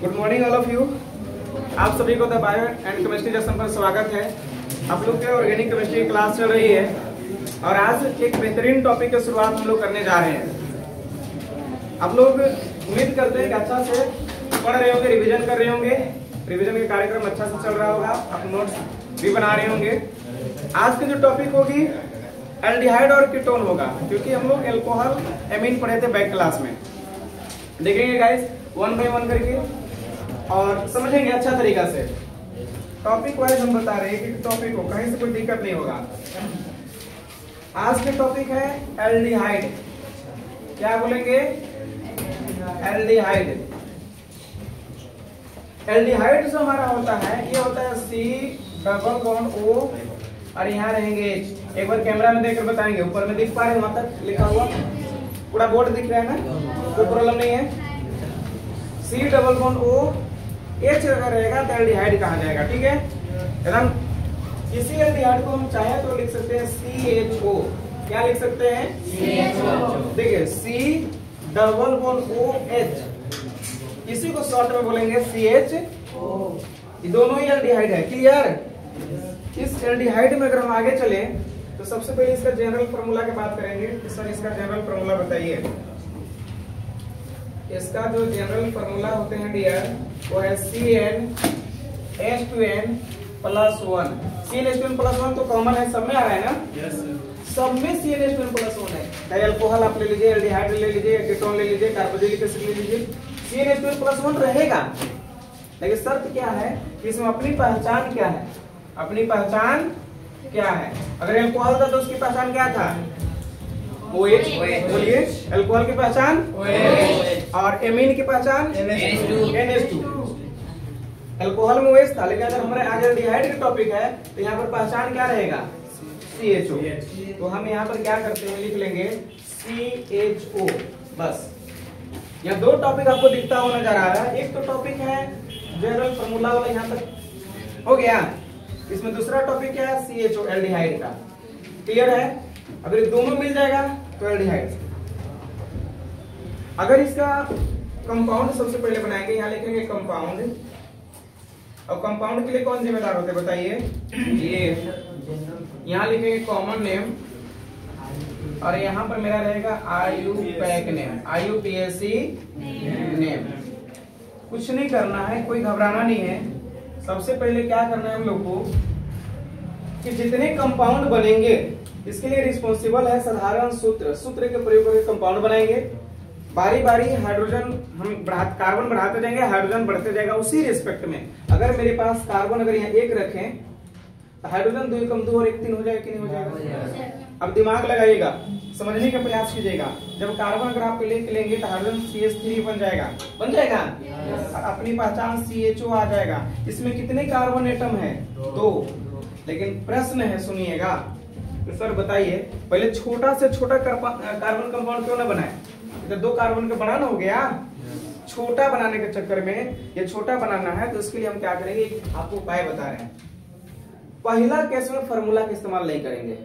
Good morning all of you. आप सभी को the bio and chemistry lesson पर स्वागत है। आप लोग के ऑर्गेनिक केमिस्ट्री की क्लास चल रही है और आज एक बेहतरीन टॉपिक की शुरुआत हम लोग करने जा रहे हैं। आप लोग उम्मीद करते हैं कि अच्छा से पढ़ रहे होंगे, रिवीजन कर रहे होंगे, रिवीजन का कार्यक्रम अच्छा से चल रहा होगा, आप नोट्स भी बना रहे होंगे। आज की जो टॉपिक होगी एल्डिहाइड और कीटोन होगा, क्योंकि हम लोग एल्कोहल एमीन पढ़े थे बैक क्लास में। देखेंगे गाइस वन बाय वन करके और समझेंगे अच्छा तरीका से। टॉपिक वाइज हम बता रहे हैं कि टॉपिक को कहीं से कोई दिक्कत नहीं होगा। आज के टॉपिक है एल्डिहाइड। क्या बोलेंगे? एल्डिहाइड। एल्डिहाइड जो हमारा होता है ये होता है C≡O और यहाँ रहेंगे H। एक बार कैमरा में देखकर बताएंगे। ऊपर में दिख पा रहे हैं वहां तक लिखा हुआ पूरा बोर्ड दिख रहा है ना, कोई प्रॉब्लम नहीं है। C≡O H अगर रहेगा तो एल्डिहाइड कहा जाएगा। ठीक है, एकदम इसी एल्डिहाइड को हम चाहे तो लिख सकते हैं CHO। क्या लिख सकते हैं? CHO। देखिए C≡OH, इसी को शॉर्ट में बोलेंगे CHO। ये दोनों ही एल्डिहाइड है। क्लियर? इस एल्डिहाइड में अगर हम आगे चले तो सबसे पहले इसका जनरल फार्मूला की बात करेंगे। सर इसका जनरल फार्मूला बताइए। इसका जो जनरल फार्मूला होते हैं डियर वो है CnH2n+1। CnH2n+1 तो कॉमन है, सब में आ रहा है ना? Yes sir. सब में CnH2n+1 है। चाहे अल्कोहल आप ले लीजिए, एल्डिहाइड ले लीजिए, कीटोन ले लीजिए, कार्बोक्सिलिक एसिड ले लीजिए, CnH2n+1 रहेगा। लेकिन शर्त क्या है कि इसमें अपनी पहचान क्या है? अपनी पहचान क्या है? अगर अल्कोहल था तो उसकी पहचान क्या था? OH। बोलिए, अल्कोहल की पहचान OH और एमीन की पहचान NH2। अल्कोहल में OH था, लेकिन अगर हमारे आगे एल्डिहाइड का टॉपिक है तो यहाँ पर पहचान क्या रहेगा? CHO। तो हम यहाँ पर क्या करते हैं, लिख लेंगे CHO बस। यहाँ दो टॉपिक आपको दिखता हुआ नजर आ रहा है। एक तो टॉपिक है जनरल फार्मूला वाला, यहाँ तक हो गया। इसमें दूसरा टॉपिक क्या है? CHO एल्डिहाइड का। क्लियर है? अगर ये दोनों मिल जाएगा तो एल्डिहाइड। अगर इसका कंपाउंड सबसे पहले बनाएंगे, यहाँ लिखेंगे कंपाउंड। और कंपाउंड के लिए कौन जिम्मेदार होते हैं बताइए? ये यहाँ लिखेंगे कॉमन नेम और यहाँ पर मेरा रहेगा IUPAC नेम, IUPAC नेम। कुछ नहीं करना है, कोई घबराना नहीं है। सबसे पहले क्या करना है हम लोग को कि जितने कंपाउंड बनेंगे इसके लिए रिस्पॉन्सिबल है साधारण सूत्र। सूत्र के प्रयोग करके कंपाउंड बनाएंगे। बारी बारी हाइड्रोजन हम कार्बन बढ़ाते जाएंगे, हाइड्रोजन बढ़ते जाएगा उसी रिस्पेक्ट में। अगर मेरे पास कार्बन अगर यहाँ 1 रखें तो हाइड्रोजन 2 कम 2 और 1 3 हो जाएगा कि नहीं हो जाएगा? अब दिमाग लगाइएगा, समझने का प्रयास कीजिएगा। जब कार्बन अगर आप लेंगे तो हाइड्रोजन CH3 बन जाएगा, बन जाएगा। अपनी पहचान CHO आ जाएगा। इसमें कितने कार्बन एटम है? 2। लेकिन प्रश्न है, सुनिएगा। तो सर बताइए, पहले छोटा से छोटा कार्बन कंपाउंड क्यों ना बनाए? तो 2 कार्बन का बड़ा ना हो गया। छोटा बनाने के चक्कर में, ये छोटा बनाना है तो इसके लिए हम क्या करेंगे, आपको उपाय बता रहे हैं। पहला केस में फार्मूला का इस्तेमाल नहीं करेंगे।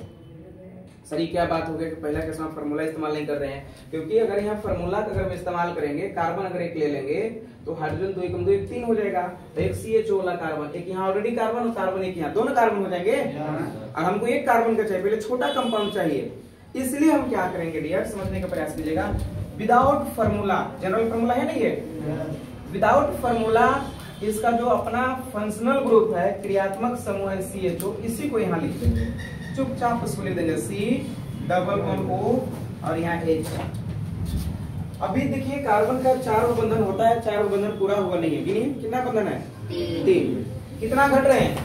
सर ये क्या बात हो गई कि पहला केस में फार्मूला इस्तेमाल नहीं कर रहे हैं? क्योंकि अगर यहाँ फार्मूला का अगर हम इस्तेमाल करेंगे, कार्बन अगर 1 ले लेंगे तो हाइड्रोजन 2 कम 2 1 3 हो जाएगा। तो एक CHO वाला कार्बन, एक यहाँ ऑलरेडी कार्बन और कार्बन एक यहाँ, दोनों कार्बन हो जाएंगे। और हमको 1 कार्बन का चाहिए, पहले छोटा कंपाउंड चाहिए। इसलिए हम क्या करेंगे डियर, समझने का प्रयास कीजिएगा। विदाउट फार्मूला, जनरल फार्मूला है नहीं है, विदाउट फार्मूला इसका जो अपना फंक्शनल ग्रुप है, क्रियात्मक समूह है CHO, इसी को यहाँ लिख देंगे। चुपचाप उसको लिख देंगे C≡O और यहाँ H। अभी देखिए कार्बन का 4 बंधन होता है, 4 बंधन पूरा हुआ नहीं है। गिनिए कितना बंधन है? 3। कितना घट रहे हैं?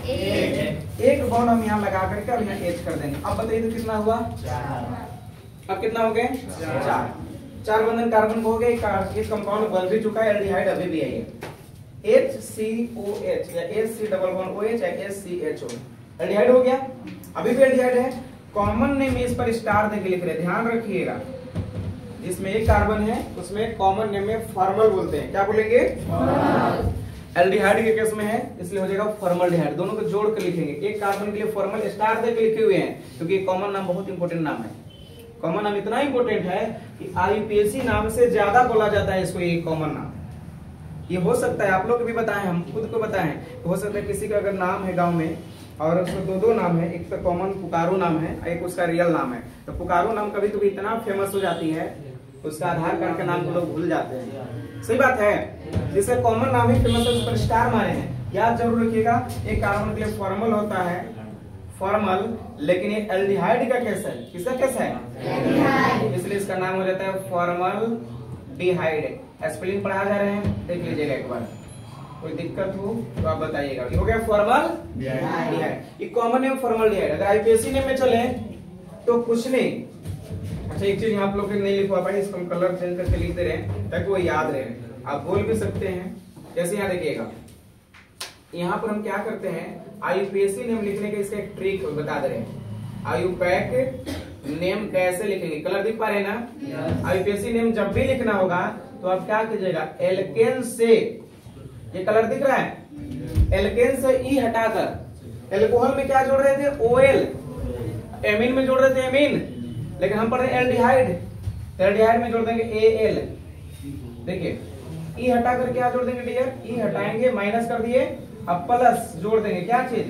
1 बॉन्ड हम यहाँ लगा करके और यहाँ H कर देंगे। अब बताइए तो कितना हुआ? 4। अब कितना हो गए? 4 बंधन कार्बन को हो गए। एक कंपाउंड बन भी चुका है, एल्डिहाइड अभी भी है HCOH या HC≡OH या HCHO। एल्डिहाइड हो गया, अभी भी एल्डिहाइड है। कॉमन नेम इस पर स्टार देके लिख रहे, ध्यान रखिएगा। जिसमें 1 कार्बन है उसमें कॉमन नेम में फॉर्मल बोलते हैं। क्या बोलेंगे? एल्डिहाइड के केस में है इसलिए हो जाएगा फॉर्मल्डिहाइड। दोनों को जोड़ कर लिखेंगे। 1 कार्बन के लिए फॉर्मल स्टार देके लिखे हुए हैं, क्योंकि कॉमन नाम बहुत इंपॉर्टेंट नाम है। कॉमन नाम इतना इंपॉर्टेंट है कि IUPAC नाम से ज्यादा बोला जाता है इसको, ये कॉमन नाम। ये हो सकता है आप लोग भी बताएं, हम खुद को बताएं, हो सकता है किसी का अगर नाम है गांव में और उसको दो नाम है, एक तो कॉमन पुकारू नाम है, एक उसका रियल नाम है, तो पुकारू नाम कभी कभी इतना फेमस हो जाती है उसका आधार कार्ड के नाम को लोग भूल जाते हैं। सही बात है, जिसका कॉमन नाम ही फेमस है उस पर स्टार मारे हैं। याद जरूर रखिएगा, एक कार्बन के लिए फॉर्मल होता है फॉर्मल, लेकिन ये एल्डिहाइड का केस है। किसका केस है? इसलिए इसका नाम हो जाता है फॉर्मल डिहाइड। स्पेलिंग पढ़ा जा रहे हैं, देख लीजिएगा एक बार, कोई दिक्कत हो तो आप बताइएगा। हो गया फॉर्मल डिहाइड, ये कॉमन नेम फॉर्मल डिहाइड। अगर आईपीएससी नेम में चले तो कुछ नहीं। अच्छा एक चीज आप लोग नहीं लिखवा पाए, इसको हम कलर चेंज करके लिख दे रहे हैं ताकि वो याद रहे। आप बोल भी सकते हैं, जैसे यहाँ देखिएगा, यहाँ पर हम क्या करते हैं, आईयूपीएससी नेम लिखने का इसका एक ट्रिक बता दे रहे हैं। आईयूपैक नेम कैसे लिखेंगे, कलर दिख पा रहे हैं ना? आईयूपीएससी नेम जब भी लिखना होगा तो आप क्या कीजिएगा, एल्केन से, ये कलर दिख रहा है, एल्केन से ई हटाकर, एल्कोहल में क्या जोड़ रहे थे? ओएल, एमीन में जोड़ रहे थे एमीन, लेकिन हम पढ़ रहे हैं एल्डिहाइड, एल्डिहाइड में जोड़ देंगे एएल। देखिए ई हटाकर क्या जोड़ देंगे डियर, ई हटाएंगे माइनस कर दिए, अब प्लस जोड़ देंगे क्या चीज,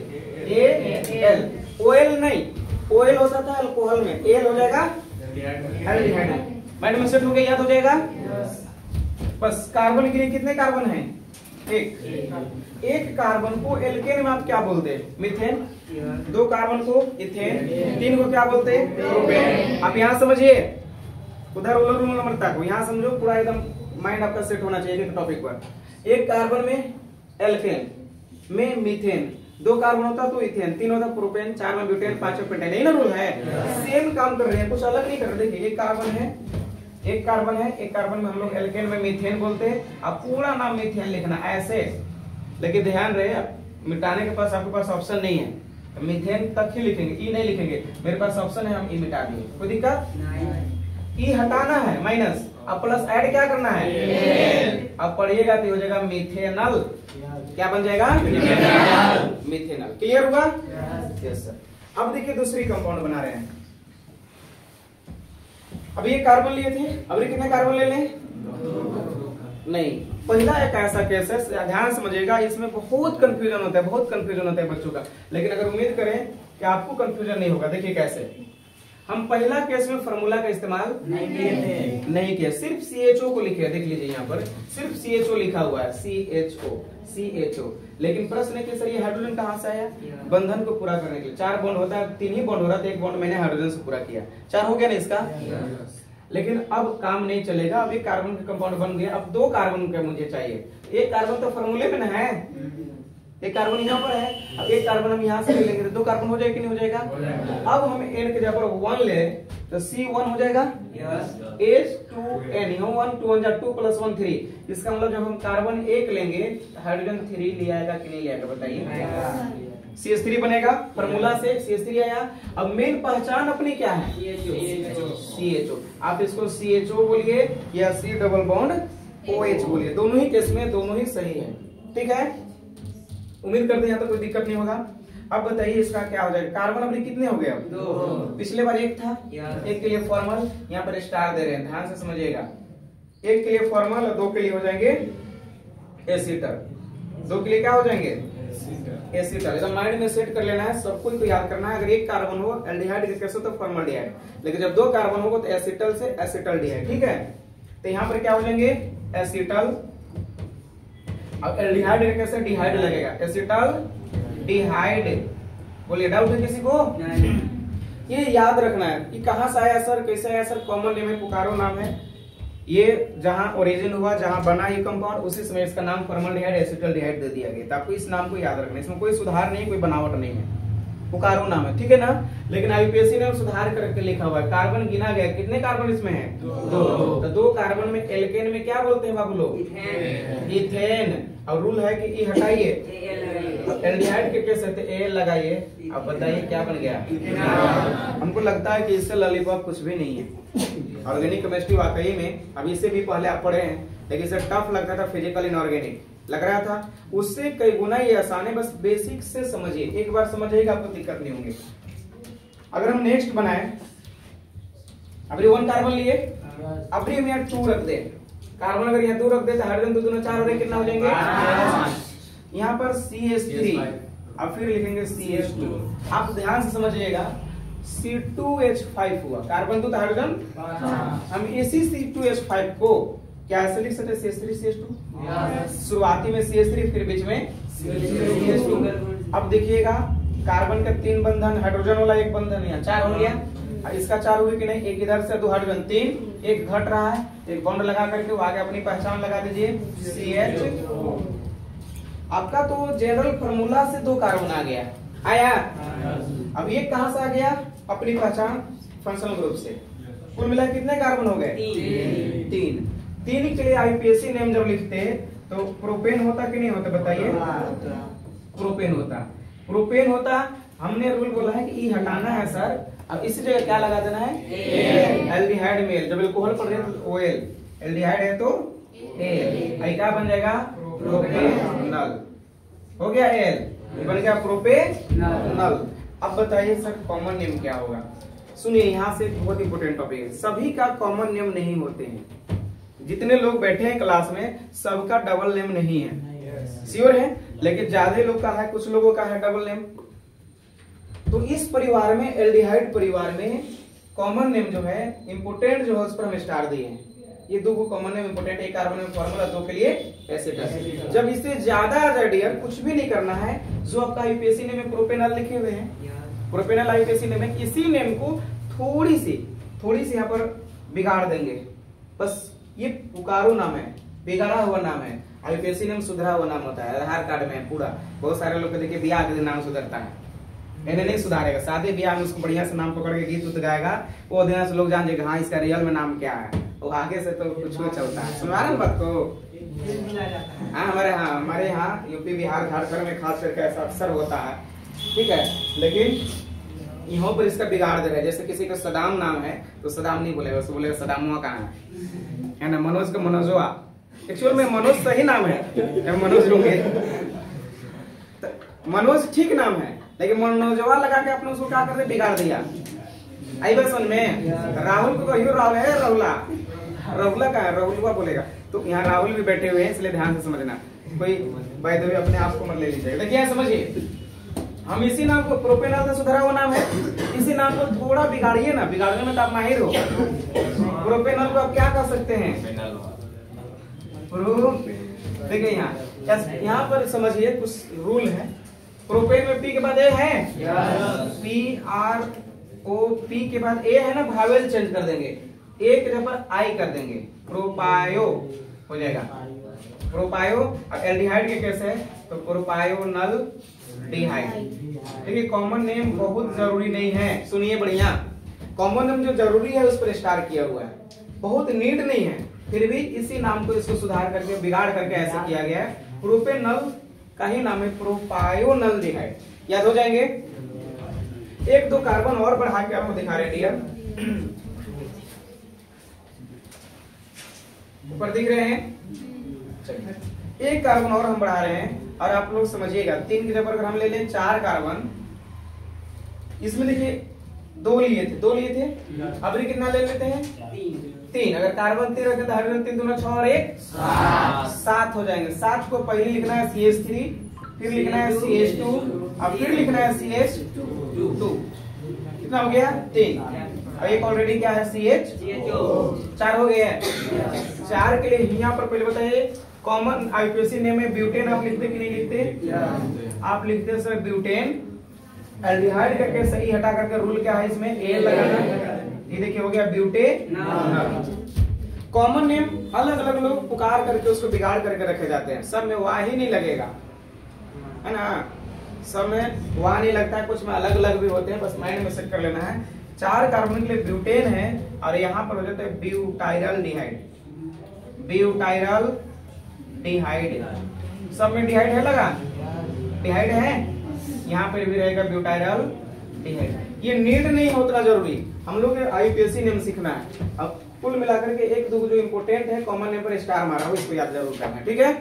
एएल। ओएल नहीं, ओएल होता था अल्कोहल में, एल हो जाएगा एल्डिहाइड। माइंड में सेट हो गया, याद हो जाएगा। बस कार्बन के लिए कितने कार्बन हैं? एक कार्बन को एल्केन में आप क्या बोलते हैं? मीथेन। दो कार्बन को इथेन, तीन को क्या बोलते हैं? प्रोपेन। आप यहाँ समझिए, उधर रूल नंबर तक यहाँ समझो, पूरा एकदम माइंड आपका सेट होना चाहिए एक टॉपिक पर। एक कार्बन में एल्केन, में मीथेन, दो कार्बन होता तो इथेन, तीन होता प्रोपेन, चार में ब्यूटेन, पांच में पेंटेन। यही ना रूल है, सेम काम कर रहे हैं, कुछ अलग नहीं कर रहे। देखिए एक कार्बन है, एक कार्बन में हम लोग एल्केन में मीथेन बोलते हैं। अब पूरा नाम मीथेन लिखना ऐसे, लेकिन ध्यान रहे मिटाने के पास आपके पास ऑप्शन नहीं है, मीथेन तक ही लिखेंगे, ई नहीं लिखेंगे। मेरे पास ऑप्शन है, हम ई मिटा दिए, कोई दिक्कत नहीं। ई हटाना है माइनस, अब प्लस ऐड क्या करना है? अब पढ़िएगा तो हो जाएगा मीथेनल। क्या बन जाएगा? मीथेनल। क्लियर हुआ? Yes sir. अब देखिए दूसरी कंपाउंड बना रहे हैं। अब ये कार्बन लिए थे, अब ये कितने कार्बन ले लें? नहीं, पहला एक ऐसा केस है, ध्यान समझिएगा, इसमें बहुत कंफ्यूजन होता है, बहुत कंफ्यूजन होता है बच्चों का। लेकिन अगर उम्मीद करें कि आपको कंफ्यूजन नहीं होगा, देखिए कैसे। हम पहला केस में फार्मूला का इस्तेमाल नहीं किया, सिर्फ CHO को लिखे। देख लीजिए यहाँ पर सिर्फ CHO लिखा हुआ है, CHO। लेकिन प्रश्न है कि सर ये हाइड्रोजन कहाँ से आया? बंधन को पूरा करने के लिए 4 बॉन्ड होता है, 3 ही बॉन्ड हो रहा था, एक बॉन्ड मैंने हाइड्रोजन से पूरा किया, 4 हो गया ना इसका। लेकिन अब काम नहीं चलेगा, अब एक कार्बन का कंपाउंड बन गया, अब 2 कार्बन का मुझे चाहिए। एक कार्बन तो फार्मूले में ना है, एक कार्बन यहाँ पर है, अब एक कार्बन हम यहाँ से ले लेंगे तो 2 कार्बन हो जाएगा कि नहीं हो जाएगा? अब हम N के जगह पर 1 ले तो C1 हो जाएगा, H2N, 1 2 1 2 + 1 3। इसका मतलब जब हम कार्बन 1 लेंगे हाइड्रोजन 3 ले आएगा कि नहीं ले आएगा बताइए? CH3 बनेगा, फार्मूला से CH3 आया। अब मेन पहचान अपनी क्या है? CHO। आप इसको CHO बोलिए या C डबल बॉन्ड OH बोलिए, दोनों ही केस में दोनों ही सही है। ठीक है, उम्मीद करते हैं यहाँ तो कोई दिक्कत नहीं होगा। अब बताइए इसका क्या हो जाएगा? कार्बन अपने कितने हो गए? अब 2। पिछले बार 1 था, एक के लिए फॉर्मल, यहाँ पर स्टार दे रहे हैं, ध्यान से समझिएगा। 1 के लिए फॉर्मल और 2 के लिए हो जाएंगे एसिटर। 2 के लिए क्या हो जाएंगे? एसिटर। एकदम माइंड में सेट कर लेना है, सबको को याद करना है। अगर एक कार्बन हो एल्डिहाइड के केस हो तो फॉर्मल्डिहाइड, लेकिन जब 2 कार्बन होगा तो एसिटल से एसिटल्डिहाइड। ठीक है, तो यहाँ पर क्या हो जाएंगे? एसिटल। अब एल्डिहाइड कैसे डिहाइड लगेगा? एसिटल डिहाइड। बोलिए, डाउट है किसी को? ये याद रखना है कि कहां से आया सर, कैसे आया सर। कॉमन नेम है, पुकारो नाम है, ये जहां ओरिजिन हुआ, जहां बना ये कंपाउंड, उसी समय इसका नाम फॉर्मल्डिहाइड एसिटल्डिहाइड दे दिया गया। तो आपको इस नाम को याद रखना है, इसमें कोई सुधार नहीं, कोई बनावट नहीं है, पुकारो नाम है। ठीक है ना? लेकिन आईयूपीएससी ने सुधार करके लिखा हुआ है, कार्बन गिना गया, कितने कार्बन इसमें है? 2। तो 2 कार्बन में एल्केन में क्या बोलते हैं बाबू लोग? इथेन। और रूल है कि ई हटाइए, एल्डिहाइड के केस है तो ए लगाइए। अब बताइए क्या बन गया? हमको लगता है कि इससे लॉलीपॉप कुछ भी नहीं है। ऑर्गेनिक केमिस्ट्री वाकई में अब इससे भी पहले आप पढ़े हैं, लेकिन इससे टफ लगता था, फिजिकल इनऑर्गेनिक लग रहा था, उससे कई गुना ये आसान है। बस बेसिक से समझिए, एक बार समझिएगा आपको दिक्कत नहीं होंगी। अगर हम नेक्स्ट बनाए, अब 1 कार्बन लिए, अब हम यहाँ 2 रख दे, कार्बन अगर यहाँ 2 रख देते हाइड्रोजन 2 दूना 4 हो रहे कितना हो जाएंगे 5। यहाँ पर CH3 अब फिर लिखेंगे CH2। आप ध्यान से समझिएगा C2H5 हुआ, कार्बन 2 हाइड्रोजन, हम इसी C2H5 को क्या ऐसे लिख सकते CH3 CH2, शुरुआती में CH3 फिर बीच में CH2। अब देखिएगा कार्बन का 3 बंधन, हाइड्रोजन वाला 1 बंधन, यहाँ 4 हो गया, इसका 4 हुए कि नहीं, एक इधर से 2 हाइड्रोजन 3, एक घट रहा है, एक बॉन्ड लगा करके आगे अपनी पहचान लगा दीजिए CH। आपका तो जनरल फार्मूला से 2 कार्बन आ गया, आया। अब ये कहां से आ गया, अपनी पहचान फंक्शनल ग्रुप से। कुल मिला कितने कार्बन हो गए 3 के लिए आईपीएसी नेम जब लिखते तो प्रोपेन होता कि नहीं होता बताइए, प्रोपेन होता। हमने रूल बोला है कि ई हटाना है सर, अब इसी जगह क्या लगा देना है एल्डिहाइड में, जब अल्कोहल पढ़ रहे हैं तो OL, एल्डिहाइड है तो एल, क्या बन जाएगा प्रोपेनल, हो गया एल, बन गया प्रोपेनल। अब बताइए सर कॉमन नेम क्या होगा। सुनिए यहाँ से बहुत इंपोर्टेंट टॉपिक है, सभी का कॉमन नेम नहीं होते हैं। जितने लोग बैठे हैं क्लास में सबका डबल नेम नहीं है, श्योर है, लेकिन ज्यादा लोग का है, कुछ लोगों का है डबल नेम। तो इस परिवार में एल्डिहाइड परिवार में कॉमन नेम जो है इंपोर्टेंट जो है उस पर हम स्टार दिए हैं। ये 2 को कॉमन नेम इंपोर्टेंट, एक कार्बन में फॉर्मूला 2 के लिए एसिड। जब इससे ज्यादा आ जाए डियर कुछ भी नहीं करना है, जो आपका आईपीएसी नेम में प्रोपेनल लिखे हुए हैं, प्रोपेनल आईपीएसी नेम में इसी नेम को थोड़ी सी यहाँ पर बिगाड़ देंगे, बस ये पुकारू नाम है, बिगाड़ा हुआ नाम है। आईपीएसी नेम सुधरा हुआ नाम होता है, आधार कार्ड में पूरा। बहुत सारे लोग देखिए ब्याह के दिन नाम सुधरता है, इन्हें नहीं सुधारेगा, शादी ब्याह में उसको बढ़िया से नाम पकड़ के गीत उत गाएगा, वो दिन से लोग जान जाएगा हाँ इसका रियल में नाम क्या है, वो आगे से तो कुछ चलता है। सुनवा रहे बात को, हाँ हमारे यहाँ यूपी बिहार झारखंड में खास करके ऐसा अक्सर होता है, ठीक है। लेकिन यहाँ पर इसका बिगाड़ दे रहे हैं, जैसे किसी का सदाम नाम है तो सदाम नहीं बोलेगा, उसको बोलेगा सदामुआ कहाँ है ना, मनोज का मनोजवा, एक्चुअल में मनोज सही नाम है, मनोज लूंगे, मनोज ठीक नाम है, लेकिन मनोजवा लगा के अपने उसको क्या करते बिगाड़ दिया। आई बस में राहुल को कहियो राहुल है, राहुला का है, राहुलवा बोलेगा। तो यहाँ राहुल भी बैठे हुए हैं, इसलिए ध्यान से समझना, कोई बाय द वे अपने आप को मत ले लीजिए। देखिए समझिए, हम इसी नाम को प्रोपेनल का सुधरा हुआ नाम है, इसी नाम को थोड़ा बिगाड़िए ना, बिगाड़ने में तो आप माहिर हो। प्रोपेनल को आप क्या कर सकते हैं, देखिए यहाँ पर समझिए कुछ रूल है। प्रोपेन में पी के बाद ए है, PROP के बाद ए है ना, भावेल चेंज कर देंगे, ए के जगह पर आई कर देंगे, प्रोपायो हो जाएगा, प्रोपायो। और एल्डिहाइड के कैसे है तो प्रोपायोनल डिहाइड। देखिए कॉमन नेम बहुत जरूरी नहीं है, सुनिए बढ़िया, कॉमन नेम जो जरूरी है उस पर स्टार किया हुआ है, बहुत नीड नहीं है, फिर भी इसी नाम को इसको सुधार करके बिगाड़ करके ऐसे किया गया है। प्रोपेनल का ही नाम है प्रोपायोनल डिहाइड, याद हो जाएंगे। 1-2 कार्बन और बढ़ा के आपको दिखा रहे हैं डियर, ऊपर दिख रहे हैं, एक कार्बन और हम बढ़ा रहे हैं। और आप लोग समझिएगा 3 की जगह पर हम ले लें 4 कार्बन, इसमें देखिए 2 लिए थे, अब कितना ले लेते हैं 3। अगर कार्बन 3 रखें तो हाइड्रोजन 3 दूना 6 और 1 7 हो जाएंगे। 7 को पहले लिखना है CH3, फिर लिखना है CH2 और फिर लिखना है CH2। कितना हो गया 3, और एक ऑलरेडी क्या है CH 4 हो गया है। 4 के लिए यहाँ पर पहले बताइए कॉमन आईपीएसी नेम में ब्यूटेन आप लिखते कि नहीं लिखते, आप लिखते सर ब्यूटेन। एल्डिहाइड करके सही हटा करके रूल क्या है इसमें ए लगाना, ये देखिए हो गया ब्यूटेन। कॉमन नेम अलग अलग लोग पुकार करके उसको बिगाड़ करके रखे जाते हैं, सब में वाह ही नहीं लगेगा, है ना, सब में वाह नहीं लगता है, कुछ में अलग अलग भी होते हैं, बस माइंड में सेट कर लेना है। 4 कार्बन के लिए ब्यूटेन है और यहाँ पर हो जाता है ब्यूटाइरल डिहाइड, ब्यूटाइरल डिहाइड, सब में डिहाइड है लगा, डिहाइड है, यहाँ पर भी रहेगा ब्यूटाइरल डिहाइड। ये नीड नहीं है उतना जरूरी, हम लोग आईपीएसी नेम सीखना है। अब कुल मिलाकर के 1-2 जो इंपोर्टेंट है कॉमन नेम पर स्टार मारा हो, इसको याद जरूर करना है, ठीक है।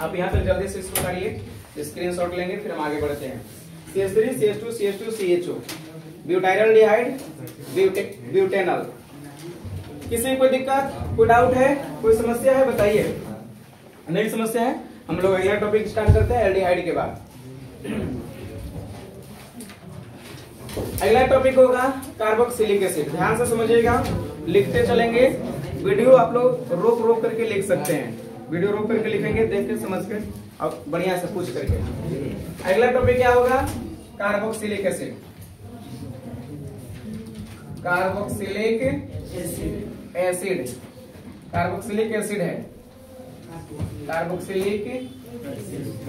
आप यहाँ पर जल्दी से इसको करिए, स्क्रीनशॉट लेंगे फिर हम आगे बढ़ते हैं। CH3 CH2 CHO, ब्यूटाइरल डिहाइड, ब्यूटेनल, किसी कोई दिक्कत, कोई डाउट है, कोई समस्या है बताइए। नहीं समस्या है, हम लोग अगला टॉपिक स्टार्ट करते हैं एल्डिहाइड के बाद। अगला टॉपिक होगा कार्बोक्सिलिक एसिड। ध्यान से समझिएगा, लिखते चलेंगे। वीडियो आप लोग रोक रोक करके लिख सकते हैं, वीडियो रोक करके लिखेंगे, देख के समझ के और बढ़िया से पूछ करके। अगला टॉपिक क्या होगा? Carboxylic acid. Carboxylic acid, carboxylic acid है, कार्बोक्सिलिक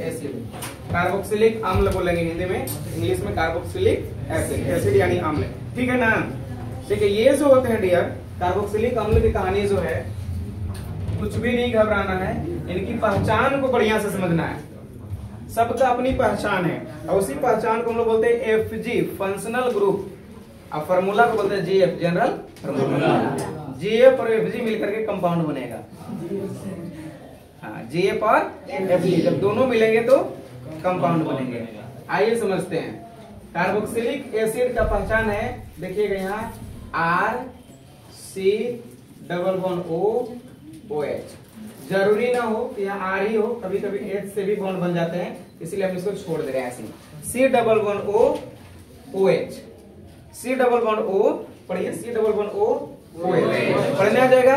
एसिड, कार्बोक्सिलिक अम्ल बोलेंगे हिंदी में, इंग्लिश में कार्बोक्सिलिक एसिड, एसिड यानी अम्ल, ठीक है ना। देखिए ये जो होते हैं डियर, कार्बोक्सिलिक अम्ल की कहानी जो है, कुछ भी नहीं घबराना है, इनकी पहचान को बढ़िया से समझना है। सबका अपनी पहचान है और उसी पहचान को हम लोग बोलते हैं एफजी, फंक्शनल ग्रुप, और फार्मूला को बोलते हैं जीएफ, जनरल फार्मूला। जीएफ और एफजी मिलकर के कंपाउंड बनेगा। जीएफ और एफजी जब दोनों मिलेंगे तो कंपाउंड बनेंगे। आइए समझते हैं। कार्बोक्सिलिक एसिड का पहचान है, देखिएगा यहाँ R C double bond O O H. जरूरी ना हो कि यहाँ आर ही हो, कभी कभी एच से भी बॉन्ड बन जाते हैं, इसलिए हम इसको छोड़ दे रहे हैं ऐसे। C double bond O O H, C double bond O, पढ़िए C double bond O O H, पढ़ने आ जाएगा।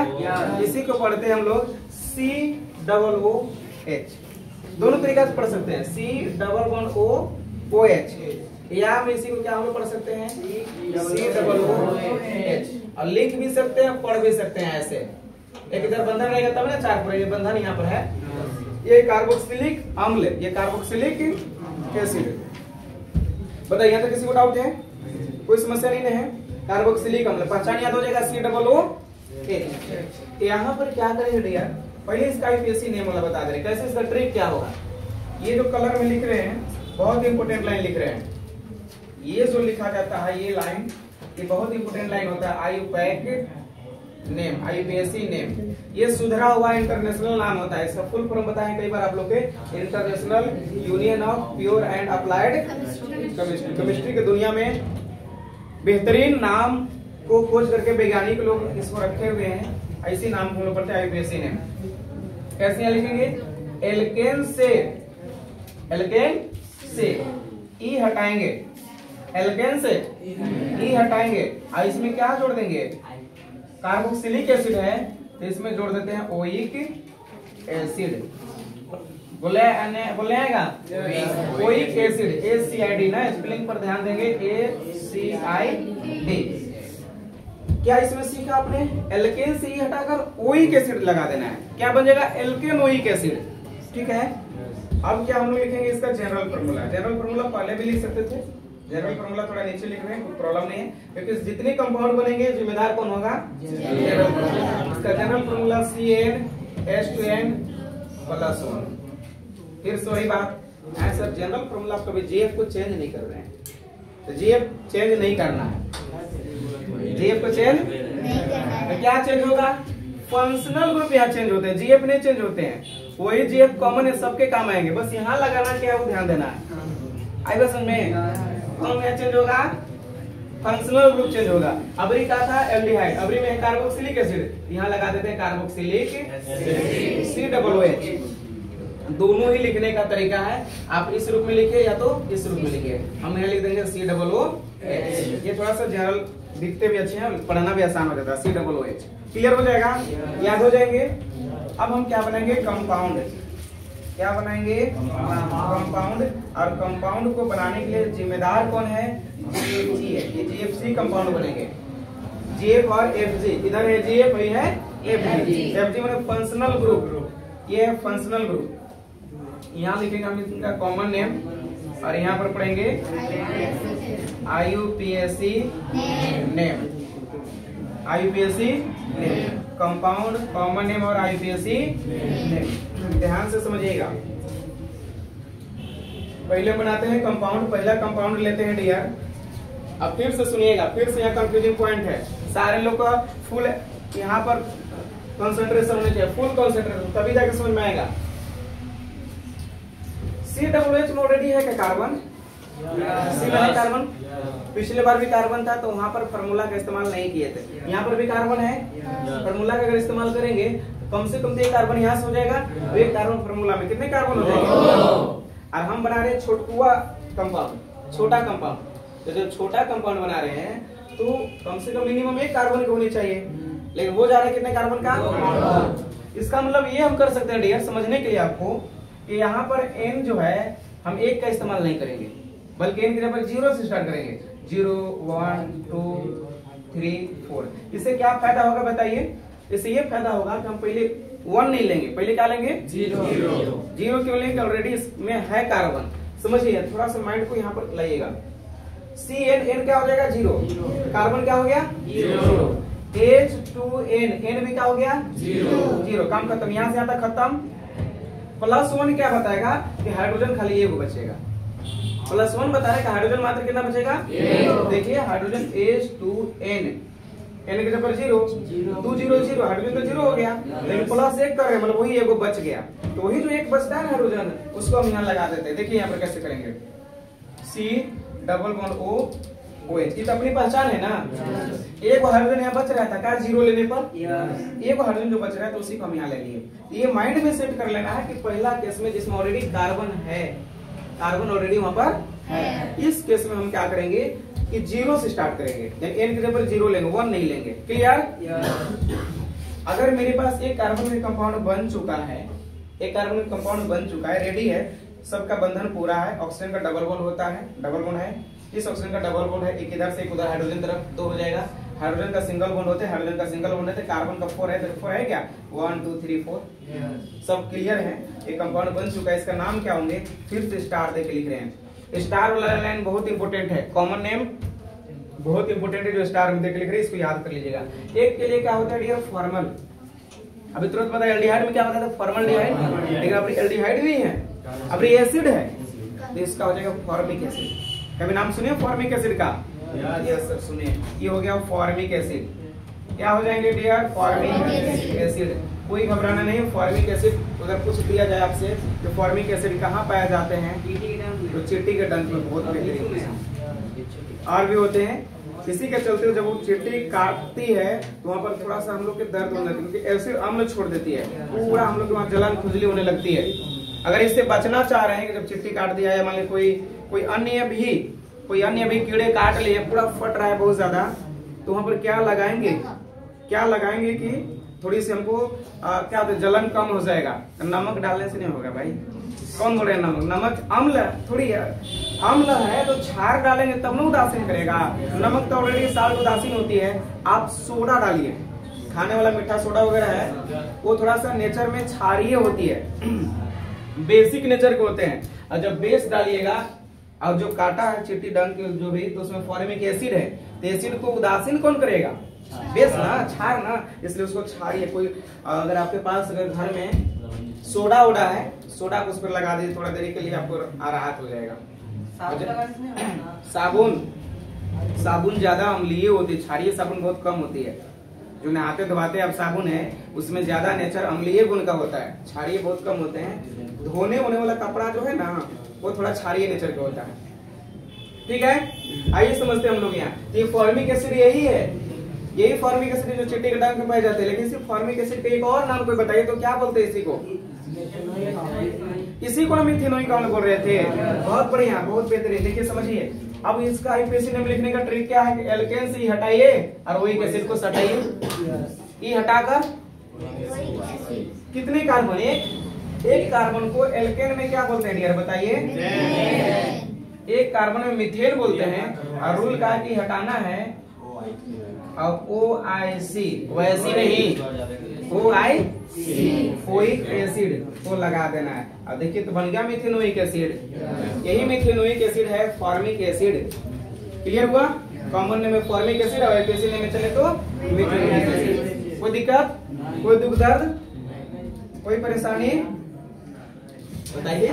इसी को पढ़ते हैं हम लोग सी डबल ओ एच। दोनों तरीका से पढ़ सकते हैं, C double bond O O H, या हम इसी को क्या हम लोग पढ़ सकते हैं सी डबल ओ एच, और लिख भी सकते हैं, पढ़ भी सकते हैं ऐसे। एक इधर बंधन रहेगा तब ना चार पर, ये बंधन यहाँ पर है। ये कार्बोक्सिलिक अम्ल, ये कार्बोक्सिलिक एसिड। बताइए यहाँ तक किसी को डाउट है? कोई समस्या नहीं है। कार्बोक्सिलिक अम्ल पहचान याद हो जाएगा, सी डबल ओ एच। यहाँ पर क्या करेंगे भैया, पहले इसका आईपीएससी नेम वाला बता दे रहे, कैसे इसका ट्रिक क्या होगा। ये जो कलर में लिख रहे हैं बहुत इंपोर्टेंट लाइन लिख रहे हैं। ये जो लिखा जाता है ये लाइन, ये बहुत इंपोर्टेंट लाइन होता है। आईयूपैक नेम, आईपीएससी नेम, ये सुधरा हुआ इंटरनेशनल नाम होता है। इसका फुल फॉर्म बताएं कई बार आप लोग के, international union of pure and applied chemistry. Chemistry की दुनिया में बेहतरीन नाम को खोज करके वैज्ञानिक लोग इसको रखे हुए हैं, ऐसी नाम हम लोग पढ़ते हैं आईपीएससी नेम। कैसे यहाँ लिखेंगे? एल्केन से, एल्केन से ई हटाएंगे, एल्केन से ई हटाएंगे, और इसमें क्या जोड़ देंगे? कार्बोक्सिलिक एसिड है तो इसमें जोड़ देते हैं ओइक एसिड। बोले आएगा ओइक एसिड, ACID ना, स्पेलिंग पर ध्यान देंगे, ACID। क्या इसमें सीखा आपने? एल्केन से ई हटाकर ओइक एसिड लगा देना है, क्या बन जाएगा? एल्केन ओइक एसिड, ठीक है। अब क्या हम लोग लिखेंगे इसका जनरल फार्मूला। जनरल फार्मूला पहले भी लिख सकते थे, जनरल फार्मूला थोड़ा नीचे लिख रहे हैं, कोई प्रॉब्लम नहीं है, क्योंकि जितने कंपाउंड बनेंगे जिम्मेदार कौन होगा? General formula. इसका जनरल फार्मूला CnH2n प्लस 1। फिर से वही बात है सर, जनरल फार्मूला आप कभी जीएफ को चेंज नहीं कर रहे हैं, तो जीएफ चेंज नहीं करना है, जीएफ को चेंज तो क्या चेंज होगा? फंक्शनल ग्रुप यहाँ चेंज होते हैं, जीएफ नहीं चेंज होते हैं। वही जीएफ कॉमन है, सबके काम आएंगे, बस यहाँ लगाना क्या है वो ध्यान देना है। आएगा समझ में? कौन यहाँ चेंज होगा? फंक्शनल ग्रुप चेंज होगा। अबरी का था एल्डिहाइड, अबरी में कार्बोक्सिलिक एसिड, यहाँ लगा देते हैं carboxylic C double O H. दोनों ही लिखने का तरीका है, आप इस रूप में लिखिए या तो इस रूप में लिखिए। हम यहाँ लिख देंगे सी डबल ओ एच। ये थोड़ा सा जनरल दिखते भी अच्छे हैं, पढ़ना भी आसान हो जाता है। C double O H clear हो जाएगा, याद हो जाएंगे। अब हम क्या बनाएंगे? कंपाउंड। क्या बनाएंगे? कंपाउंड। और कंपाउंड को बनाने के लिए जिम्मेदार कौन है? जीएफसी है, ये जीएफसी कंपाउंड बनेंगे। जीएफ और एफजी, इधर है जीएफ, वही है एफजी। एफजी माने फंक्शनल ग्रुप, ये है फंक्शनल ग्रुप। यहाँ लिखेंगे हम इनका कॉमन नेम, और यहाँ पर पढ़ेंगे आईयूपीएससी name, आईयूपीएससी name, compound, common name और आईयूपीएससी नेम। ध्यान से समझिएगा। पहले बनाते हैं कंपाउंड, पहला कंपाउंड लेते हैं डियर। अब फिर से सुनिएगा, फिर से यहाँ कंफ्यूजिंग पॉइंट है, सारे लोग का फुल यहाँ पर कंसंट्रेशन होना चाहिए, फुल कंसंट्रेशन, तभी जाके समझ में आएगा। COOH में ऑलरेडी है क्या कार्बन? सी में है कार्बन। पिछले बार भी कार्बन था तो वहां पर फार्मूला का इस्तेमाल नहीं किए थे। यहाँ पर भी कार्बन है, फार्मूला का अगर इस्तेमाल करेंगे कम से कम तो एक कार्बन यहाँ से हो जाएगा, तो एक कार्बन फार्मूला में कितने कार्बन हो जाएंगे। और हम बना रहे हैं छोटुआ कंपाउंड, छोटा कंपाउंड। तो जब छोटा कंपाउंड बना रहे हैं तो कम से कम मिनिमम एक कार्बन की होनी चाहिए, लेकिन वो जा रहा है कितने कार्बन का। इसका मतलब ये हम कर सकते हैं डियर, समझने के लिए आपको, कि यहाँ पर n जो है हम एक का इस्तेमाल नहीं करेंगे, बल्कि n की जगह पर 0 से स्टार्ट करेंगे। 0 1 2 3 4। इससे क्या फायदा होगा बताइए। इससे ये फायदा होगा कि हम पहले 1 नहीं लेंगे, पहले क्या लेंगे 0 क्यों लेंगे, ऑलरेडी इसमें है कार्बन। समझिए, थोड़ा सा माइंड को यहाँ पर लाइएगा। CN क्या हो जाएगा 0, कार्बन क्या हो गया 0। H2N N भी क्या हो गया 0, काम खत्म। यहाँ से यहाँ तक खत्म। +1 क्या बताएगा कि हाइड्रोजन खाली एक बचेगा। +1 बता रहा है कि हाइड्रोजन मात्र कितना बचेगा, देखिए हाइड्रोजन H2N N की जगह पर 0 2 0 0, हाइड्रोजन तो 0 हो गया, लेकिन +1 कर रहे हैं, मतलब वही एगो बच गया। तो वही जो एक बचता है हाइड्रोजन, उसको हम यहाँ लगा देते हैं। देखिए यहाँ पर कैसे करेंगे, C++O OH, ये तो अपनी पहचान है ना। एक हाइड्रोजन यहाँ बच रहा था क्या 0 लेने पर, एक हाइड्रोजन जो बच रहा है तो उसी को हम यहाँ ले लिए। ये माइंड में सेट कर लेना है कि पहला केस में जिसमें ऑलरेडी कार्बन है, कार्बन ऑलरेडी वहां पर है, इस केस में हम क्या करेंगे कि 0 से स्टार्ट करेंगे, n की जगह पर 0 लेंगे, 1 नहीं लेंगे। क्लियर। अगर मेरे पास एक कार्बन का कंपाउंड बन चुका है, एक कार्बन का कंपाउंड बन चुका है, रेडी है, सबका बंधन पूरा है, ऑक्सीजन का डबल बॉन्ड होता है, डबल बॉन्ड है, इस ऑक्सीजन का डबल बॉन्ड है, एक इधर से एक उधर, हाइड्रोजन तरफ 2 हो जाएगा। हाइड्रोजन का सिंगल बॉन्ड होते हैं, हाइड्रोजन का सिंगल बॉन्ड है, कार्बन का 4 है, तो 4 है क्या 1 2 3 4। सब क्लियर है, एक कंपाउंड बन चुका है। इसका नाम क्या होंगे, फिर से स्टार देके लिख रहे हैं। स्टार वाला लाइन बहुत इंपॉर्टेंट है, कॉमन नेम बहुत इंपॉर्टेंट है, जो स्टार में देके लिख रहे हैं, इसको याद कर लीजिएगा। एक के लिए क्या होता है डियर, फॉर्मल। अभी तुरंत पता है एल्डिहाइड में क्या होता है, फॉर्मल्डिहाइड, लेकिन अपनी एल्डिहाइड भी है, अब ये एसिड है, तो इसका हो जाएगा फॉर्मिक एसिड। कभी नाम सुनिए फॉर्मिक एसिड का, यस सर सुनिए, ये हो गया फॉर्मिक एसिड। क्या हो जाएंगे डियर, फॉर्मिक एसिड। कोई घबराना नहीं, फॉर्मिक एसिड अगर कुछ दिया जाए आपसे तो फॉर्मिक एसिड कहाँ पाया जाते हैं, तो चींटी के डंक में बहुत बेहतरीन और भी होते हैं। इसी के चलते जब वो चींटी काटती है तो वहाँ पर थोड़ा सा हम लोग के दर्द होने लगती है, क्योंकि एसिड अम्ल छोड़ देती है, पूरा हम लोग के वहाँ जलन खुजली होने लगती है। अगर इससे बचना चाह रहे हैं कि जब चींटी काट दिया है, मान ली कोई अन्य भी कीड़े काट लिए, पूरा फट रहा है बहुत ज्यादा, तो वहां पर क्या लगाएंगे कि थोड़ी सी हमको क्या होता है, जलन कम हो जाएगा। नमक डालने से नहीं होगा भाई, कौन बोल रहे हैं नमक अम्ल थोड़ी है, अम्ल है तो क्षार डालेंगे तब ना उदासीन करेगा। नमक तो ऑलरेडी साल्ट उदासीन होती है। आप सोडा डालिए, खाने वाला मीठा सोडा वगैरह है, वो थोड़ा सा नेचर में क्षारीय होती है, बेसिक नेचर के होते हैं। और जब बेस डालिएगा, और जो काटा है चींटी डंक जो भी, तो उसमें फॉर्मिक एसिड है, तो एसिड को उदासीन कौन करेगा, बेस ना, क्षार ना, इसलिए उसको क्षारीय। कोई अगर आपके पास अगर घर में सोडा उड़ा है, सोडा को उस पर लगा दीजिए, थोड़ा देरी के लिए आपको राहत हो जाएगा। साबुन ज्यादा अम्लीय होती है, क्षारीय साबुन बहुत कम होती है। जो नहाते धोते आप साबुन है, उसमें ज्यादा नेचर अम्लीय गुण का होता है, क्षारीय बहुत कम होते हैं। धोने होने वाला कपड़ा जो है ना, वो थोड़ा क्षारीय नेचर का होता है। ठीक है, आइए समझते हैं हम लोग यहाँ। ये फॉर्मिक एसिड यही है, यही फॉर्मिक एसिड जो चींटी के डंक में पाए जाते हैं। लेकिन सिर्फ फॉर्मिक एसिड का एक और नाम कोई बताइए तो क्या बोलते हैं इसी को, इसी को हम इथेनोइक अम्ल बोल रहे थे। बहुत बढ़िया, बहुत बेहतरीन। देखिए समझिए, अब इसका आईपीएसी नेम लिखने का ट्रिक क्या है, एल्केन से हटाइए और वही एसिड को सटाइए, ई हटाकर कितने कार्बन, एक कार्बन को एल्केन में क्या बोलते हैं डियर बताइए, एक कार्बन में मीथेन बोलते हैं। और रूल का कि हटाना है और OIC, वैसी नहीं, OIC एसिड को लगा देना है। अब देखिए तो बन गया मिथेनोइक एसिड। यही मिथेनोइक एसिड है फॉर्मिक एसिड। क्लियर हुआ, कॉमन नेम में फॉर्मिक एसिड और आईपीएसी नेम में चले तो मिथेनोइक एसिड। कोई दिक्कत, कोई दुख दर्द, कोई परेशानी बताइए।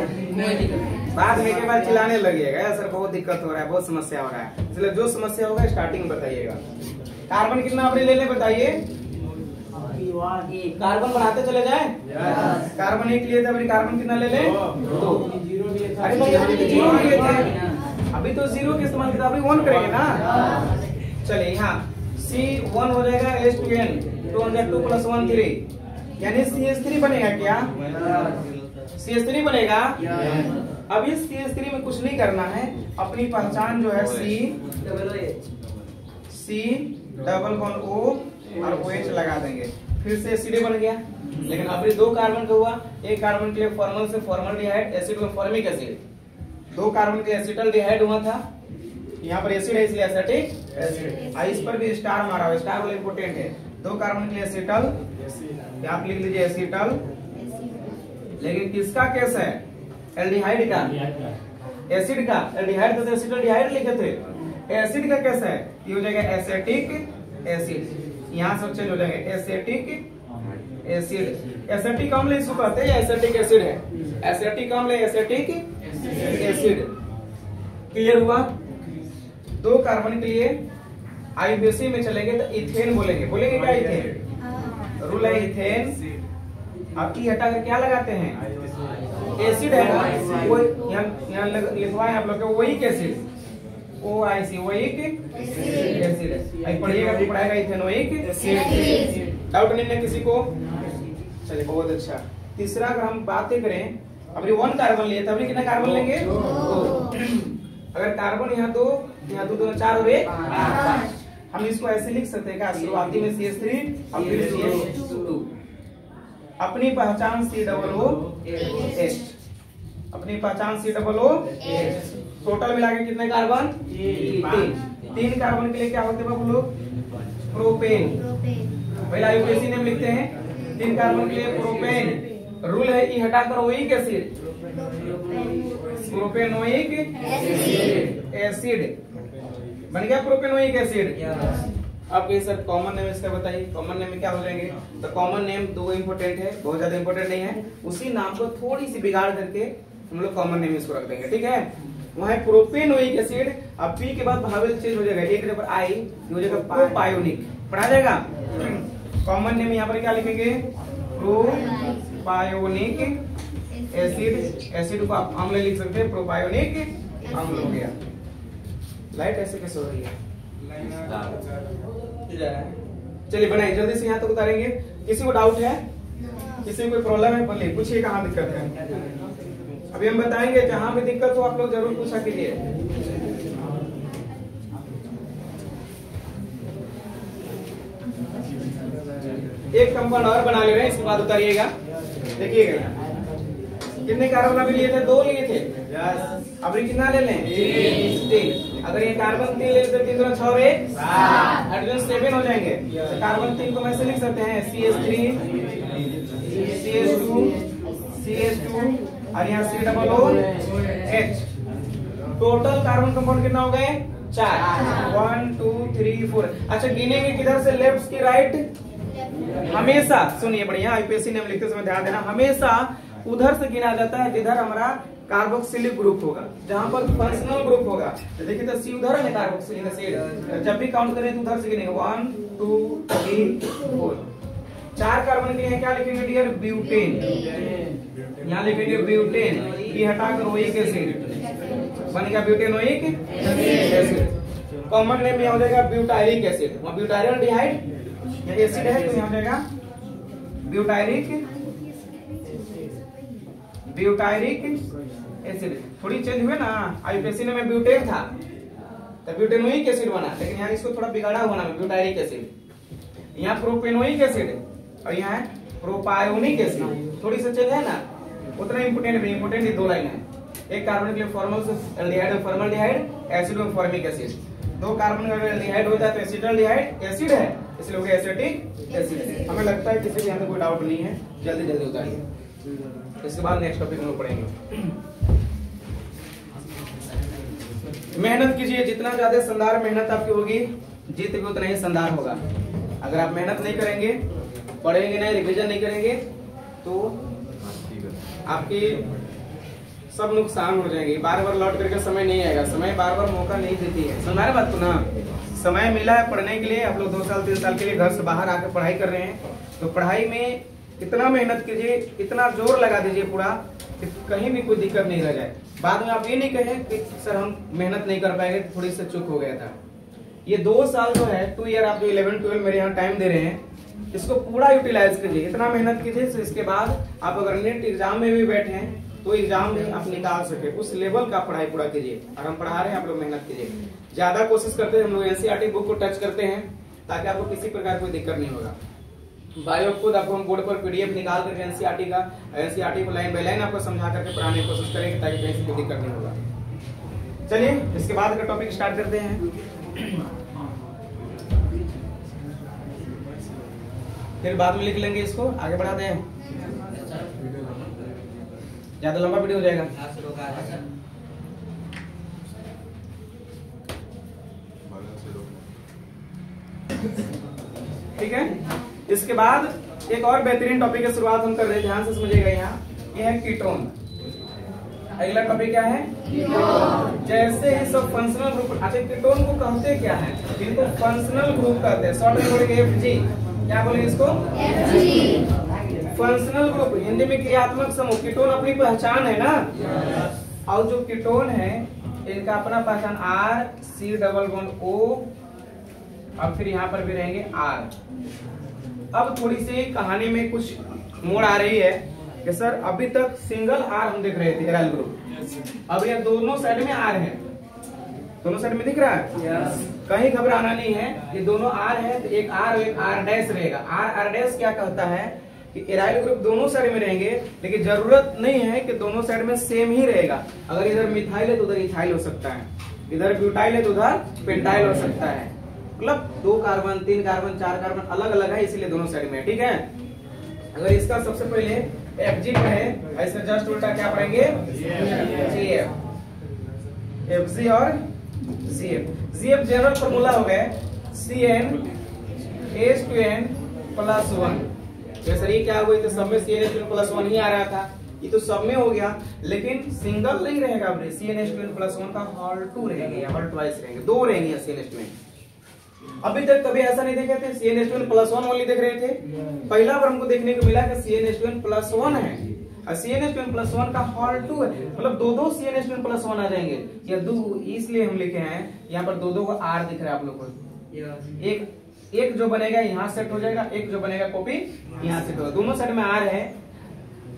बाद में के बाद चिल्लाने लगेगा सर बहुत दिक्कत हो रहा है, बहुत समस्या हो रहा है, इसलिए जो समस्या होगा स्टार्टिंग में बताइएगा। कार्बन कितना आपने ले ले बताइए, कार्बन बढ़ाते चले जाए। कार्बन 1 लिए थे, अभी कार्बन कितना ले ले 2। अरे भैया 0 लिए थे, अभी तो 0 के इस्तेमाल किया, अभी 1 करेंगे ना। चलिए यहाँ C1 हो जाएगा H2N, 2 + 1 3, यानी CH3 बनेगा क्या? CH3 बनेगा। अब इस CH3 में कुछ नहीं करना है, अपनी पहचान जो है C≡O और OH लगा देंगे, फिर से एसिड बन गया। लेकिन अभी 2 कार्बन का हुआ, एक कार्बन के लिए फॉर्मल से फॉर्मल्डिहाइड, एसिड में फॉर्मिक एसिड, 2 कार्बन के एसिटल्डिहाइड हुआ था, यहाँ पर एसिड है इसलिए एसिटिक एसिड। इस पर भी स्टार मारा हुआ, स्टार वाला इंपोर्टेंट है। 2 कार्बन के लिए एसिटल, आप लिख लीजिए एसिटल। लेकिन किसका केस है? एल्डिहाइड का, एसिड का। एल्डिहाइड का तो एसिटल्डिहाइड लिखे थे, एसिड का केस है, ये हो जाएगा एसिटिक एसिड। यहाँ से चेंज हो जाएगा एसिटिक एसिड। एसिटिक अम्ल इसको कहते हैं या एसिटिक एसिड है? एसिटिक अम्ल है, एसिटिक एसिड। क्लियर हुआ? 2 कार्बन के लिए आईयूपीएसी में चलेंगे तो इथेन बोलेंगे, बोलेंगे क्या? इथेन रूल है इथेन। अब ई हटा कर क्या लगाते हैं? एसिड है ना, वो यहाँ लिखवाए आप लोग oic acid, OIC oic acid है। पढ़िएगा तो पढ़ाएगा इथेनोइक एसिड। डाउट नहीं है किसी को? चलिए बहुत अच्छा। तीसरा अगर हम बातें करें, अभी 1 कार्बन लिए तब कितना कार्बन लेंगे? 2। अगर कार्बन यहाँ 2, यहाँ 2 2 4 और 1 5। हम इसको ऐसे लिख सकते हैं क्या? शुरुआती में CH3 और फिर CH2। अपनी पहचान C≡OH, अपनी पहचान C≡OH। टोटल मिला के कितने कार्बन? 3 कार्बन के लिए क्या होते हैं बाबू लोग? प्रोपेन। पहला आईयूपीएसी नेम लिखते हैं। 3 कार्बन के लिए प्रोपेन। रूल है ई हटाकर ओइक एसिड, प्रोपेनोइक एसिड बन गया, प्रोपेनोइक एसिड। अब ये सर कॉमन नेम इसका बताइए, कॉमन नेम में क्या हो जाएंगे? तो कॉमन नेम 2 इंपोर्टेंट है, बहुत ज्यादा इंपोर्टेंट नहीं है, उसी नाम को थोड़ी सी बिगाड़ करके हम लोग कॉमन नेम इसको रख देंगे, ठीक है? वहाँ है प्रोपेनोइक एसिड। अब पी के बाद भावेल चेंज हो जाएगा, एक के ऊपर आई हो जाएगा प्रोपायोनिक, पढ़ा जाएगा। कॉमन नेम यहाँ पर क्या लिखेंगे? प्रोपायोनिक एसिड। एसिड को आप अम्ल लिख सकते हैं, प्रोपायोनिक अम्ल हो गया। लाइट ऐसे कैसे हो रही है? चलिए बनाइए जल्दी से, यहाँ तक उतारेंगे। किसी को डाउट है? किसी को कोई प्रॉब्लम है? बोलिए, पूछिए कहाँ दिक्कत है। अभी हम बताएंगे, जहां भी दिक्कत हो आप लोग जरूर पूछा कीजिए। एक कंपाउंड और बना ले रहे हैं, इसके बाद उतारिएगा। देखिएगा कितने कार्बन अभी लिए थे? 2 लिए थे। अभी कितना ले लें? 3। अगर ये कार्बन 3 ले लेते 3 6 और 1 हाइड्रोजन 7 हो जाएंगे। तो कार्बन 3 को ऐसे लिख सकते हैं CH3 CH2 और यहाँ C≡OH। टोटल कार्बन कंपाउंड कितना हो गए? 4। 1 2 3 4। अच्छा गिनेंगे किधर से? लेफ्ट की राइट? हमेशा सुनिए बढ़िया, आईयूपीएसी नेम लिखते समय ध्यान देना, हमेशा उधर से गिना जाता है जिधर हमारा कार्बोक्सिलिक ग्रुप होगा, जहां पर फंक्शनल ग्रुप होगा। तो देखिए तो सी उधर है कार्बोक्सिलिक एसिड, जब भी काउंट करें तो उधर से गिनेंगे 1 2 3 4। 4 कार्बन के लिए क्या लिखेंगे डियर? ब्यूटेन। यहाँ लिखेंगे ब्यूटेन, ये हटाकर ओइक एसिड बन गया ब्यूटेनोइक एसिड। कॉमन नेम में हो जाएगा ब्यूटायरिक एसिड। वहाँ ब्यूटायरल्डिहाइड एसिड है तो यहाँ हो जाएगा ब्यूटायरिक एसिड। थोड़ी चेंज हुए ना, आईयूपीएसी में ब्यूटेन था तो ब्यूटेनोइक एसिड बना, लेकिन यहाँ इसको थोड़ा बिगाड़ा हुआ नाम ब्यूटायरिक एसिड। यहाँ प्रोपेनोइक एसिड और यहाँ है प्रोपायोनिक एसिड। थोड़ी सी चेंज है ना, उतना इंपोर्टेंट नहीं, इंपोर्टेंट ये 2 लाइन है। एक कार्बन के लिए फॉर्मल से एल्डिहाइड में फॉर्मल्डिहाइड, एसिड में फॉर्मिक एसिड। 2 कार्बन का एल्डिहाइड होता है तो एसिटल्डिहाइड एसिड है, इसलिए हो गया एसिटिक एसिड। हमें लगता है किसी भी यहाँ पे कोई डाउट नहीं है, जल्दी जल्दी उतारिए, इसके बाद नेक्स्ट टॉपिक हम लोग पढ़ेंगे। मेहनत कीजिए, जितना ज्यादा शानदार मेहनत आपकी होगी जीत भी उतना ही शानदार होगा। अगर आप मेहनत नहीं करेंगे, पढ़ेंगे नहीं, रिवीजन नहीं करेंगे तो आपकी सब नुकसान हो जाएंगे। बार बार लौट करके समय नहीं आएगा, समय बार बार मौका नहीं देती है। समझ रहे बात? तो ना समय मिला है पढ़ने के लिए, आप लोग 2 साल 3 साल के लिए घर से बाहर आकर पढ़ाई कर रहे हैं, तो पढ़ाई में इतना मेहनत कीजिए, इतना जोर लगा दीजिए पूरा कि कहीं भी कोई दिक्कत नहीं रह जाए। बाद में आप ये नहीं कहें कि सर हम मेहनत नहीं कर पाएंगे, थोड़ी सी चूक हो गया था। ये 2 साल जो है 2 ईयर आप जो 11 12 मेरे यहाँ टाइम दे रहे हैं, इसको पूरा यूटिलाइज कीजिए, इतना मेहनत कीजिए। तो इसके बाद आप अगर नेट एग्जाम में भी बैठे हैं तो एग्जाम में आप निकाल सके, उस लेवल का पढ़ाई पूरा कीजिए। और हम पढ़ा रहे हैं, आप लोग मेहनत कीजिए, ज्यादा कोशिश करते हैं। हम लोग एनसीईआरटी बुक को टच करते हैं ताकि आपको किसी प्रकार कोई दिक्कत नहीं होगा। बायो खुद आपको हम बोर्ड पर पीडीएफ निकाल करके एनसीईआरटी को लाइन बाय लाइन आपको समझा करके पढ़ाने की कोशिश करेंगे ताकि कहीं से कोई दिक्कत नहीं होगा। चलिए इसके बाद का टॉपिक स्टार्ट करते हैं। फिर बाद में लिख लेंगे, इसको आगे बढ़ाते हैं, ज्यादा लंबा वीडियो हो जाएगा। ठीक है, इसके बाद एक और बेहतरीन टॉपिक की शुरुआत हम कर रहे हैं, ध्यान से समझिएगा। यहाँ ये है कीटोन। अगला टॉपिक क्या है? कीटोन। जैसे ही सब फंक्शनल ग्रुप, अच्छा कीटोन को कहते क्या है? इनको फंक्शनल ग्रुप कहते हैं। शॉर्ट में बोलेंगे एफजी। क्या बोलेंगे इसको? एफजी। फंक्शनल ग्रुप, हिंदी में क्रियात्मक समूह। कीटोन अपनी पहचान है ना, और जो कीटोन है इनका अपना पहचान R-C-O, अब फिर यहाँ पर भी रहेंगे R। अब थोड़ी सी कहानी में कुछ मोड़ आ रही है कि सर अभी तक सिंगल R हम देख रहे थे एराइल ग्रुप, अब ये दोनों साइड में R है, दोनों साइड में दिख रहा है। कहीं घबराना नहीं है, ये दोनों R है तो एक R और एक R डैश रहेगा। R डैश क्या कहता है कि एराइल ग्रुप दोनों साइड में रहेंगे, लेकिन जरूरत नहीं है कि दोनों साइड में सेम ही रहेगा। अगर इधर मिथाइल है तो उधर इथाइल हो सकता है, इधर ब्यूटाइल है तो उधर पेंटाइल हो सकता है। मतलब 2 कार्बन 3 कार्बन 4 कार्बन अलग अलग है, इसीलिए दोनों साइड में। ठीक है, अगर इसका सबसे पहले एफजी है, ऐसे जस्ट उल्टा क्या पढ़ेंगे? जीएफ। एफजी और जीएफ। जीएफ जनरल फॉर्मूला हो गया CnH2n+1। सर ये क्या हुआ? तो सब में CnH2n+1 ही आ रहा था, ये तो सब में हो गया, लेकिन सिंगल नहीं रहेगा। CnH2n+1 का हॉल 2 रहेंगे या हॉल ट्वाइस रहेंगे, 2 रहेंगे CnH2n। अभी तक कभी ऐसा नहीं देखे थे CnH2n+1 ओनली देख रहे थे, पहला बार हमको देखने को मिला कि CnH2n+1 है और CnH2n+1 का हॉल 2 है, मतलब दो CnH2n+1 आ जाएंगे। या 2 इसलिए हम लिखे हैं, यहाँ पर दो को R दिख रहा है आप लोग को। एक जो बनेगा यहाँ सेट हो जाएगा, एक जो बनेगा कॉपी यहाँ सेट होगा। दोनों साइड में R है,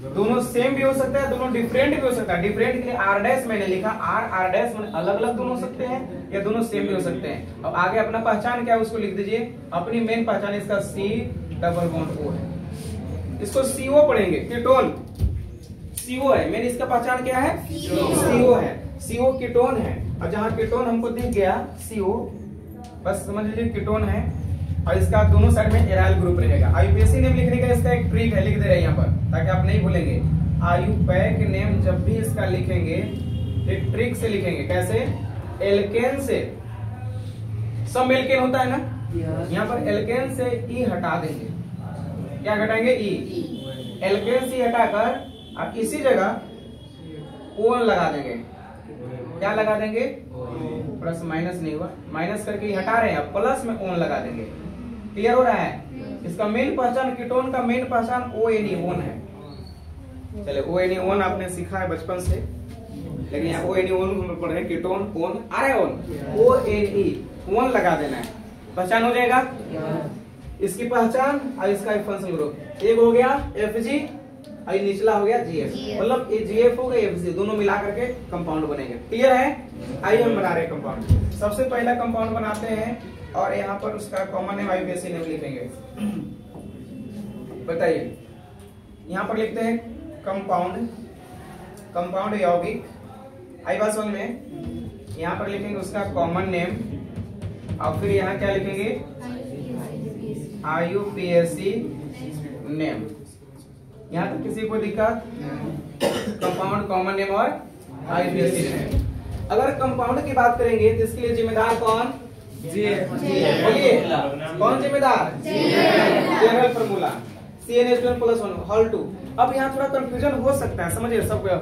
दोनों सेम भी हो सकता है, दोनों डिफरेंट भी हो सकता है। डिफरेंट के लिए R डैश मैंने लिखा, R डैश मैंने अलग अलग दोनों हो सकते हैं या दोनों सेम भी हो सकते हैं। अब आगे अपना पहचान क्या है उसको लिख दीजिए। अपनी मेन पहचान इसका C+O है, इसको CO पढ़ेंगे। कीटोन CO है, मेन इसका पहचान क्या है? CO है। CO कीटोन है, और जहाँ कीटोन हमको दिख गया CO, बस समझ लीजिए कीटोन है। और इसका दोनों साइड में एराइल ग्रुप रहेगा। आयुपैक नेम लिखने का इसका एक ट्रिक है, लिख दे रहे हैं यहाँ पर ताकि आप नहीं भूलेंगे। आयुपैक नेम जब भी इसका लिखेंगे एक ट्रिक से लिखेंगे। कैसे? एल्केन से, सब एल्केन होता है ना, यहाँ पर एल्केन से ई हटा देंगे। क्या घटाएंगे? ई। एल्केन से हटाकर आप इसी जगह ओन लगा देंगे। क्या लगा देंगे? प्लस माइनस नहीं हुआ, माइनस करके हटा रहे हैं, प्लस में ओन लगा देंगे। क्लियर हो रहा है? इसका मेन पहचान, कीटोन का मेन पहचान ONE ओन है। चले ONE ओन आपने सीखा है बचपन से, लेकिन यहाँ ONE ओन हम पढ़ रहे हैं। कीटोन ओन आ रहा है, ONE ओन लगा देना है, पहचान हो जाएगा। इसकी पहचान और इसका फंक्शनल ग्रुप एक हो गया FG और निचला हो गया GF, मतलब ये GF होगा FG, दोनों मिला करके कंपाउंड बनेंगे। क्लियर है? आइए हम बना रहे हैं कंपाउंड। सबसे पहला कंपाउंड बनाते हैं और यहाँ पर उसका कॉमन नेम आयुपैक नेम लिखेंगे। बताइए, यहाँ पर लिखते हैं कंपाउंड यौगिक। आई बात समझ में? यहाँ पर लिखेंगे उसका कॉमन नेम और फिर यहाँ क्या लिखेंगे? IUPAC name. यहाँ तक किसी को दिक्कत? कंपाउंड, कॉमन नेम और आयुपैक नेम। अगर कंपाउंड की बात करेंगे तो इसके लिए जिम्मेदार कौन? बोलिए, कौन जिम्मेदार? General formula CnH2n+1 hall 2। अब यहाँ थोड़ा कंफ्यूजन हो सकता है, समझिए, सबको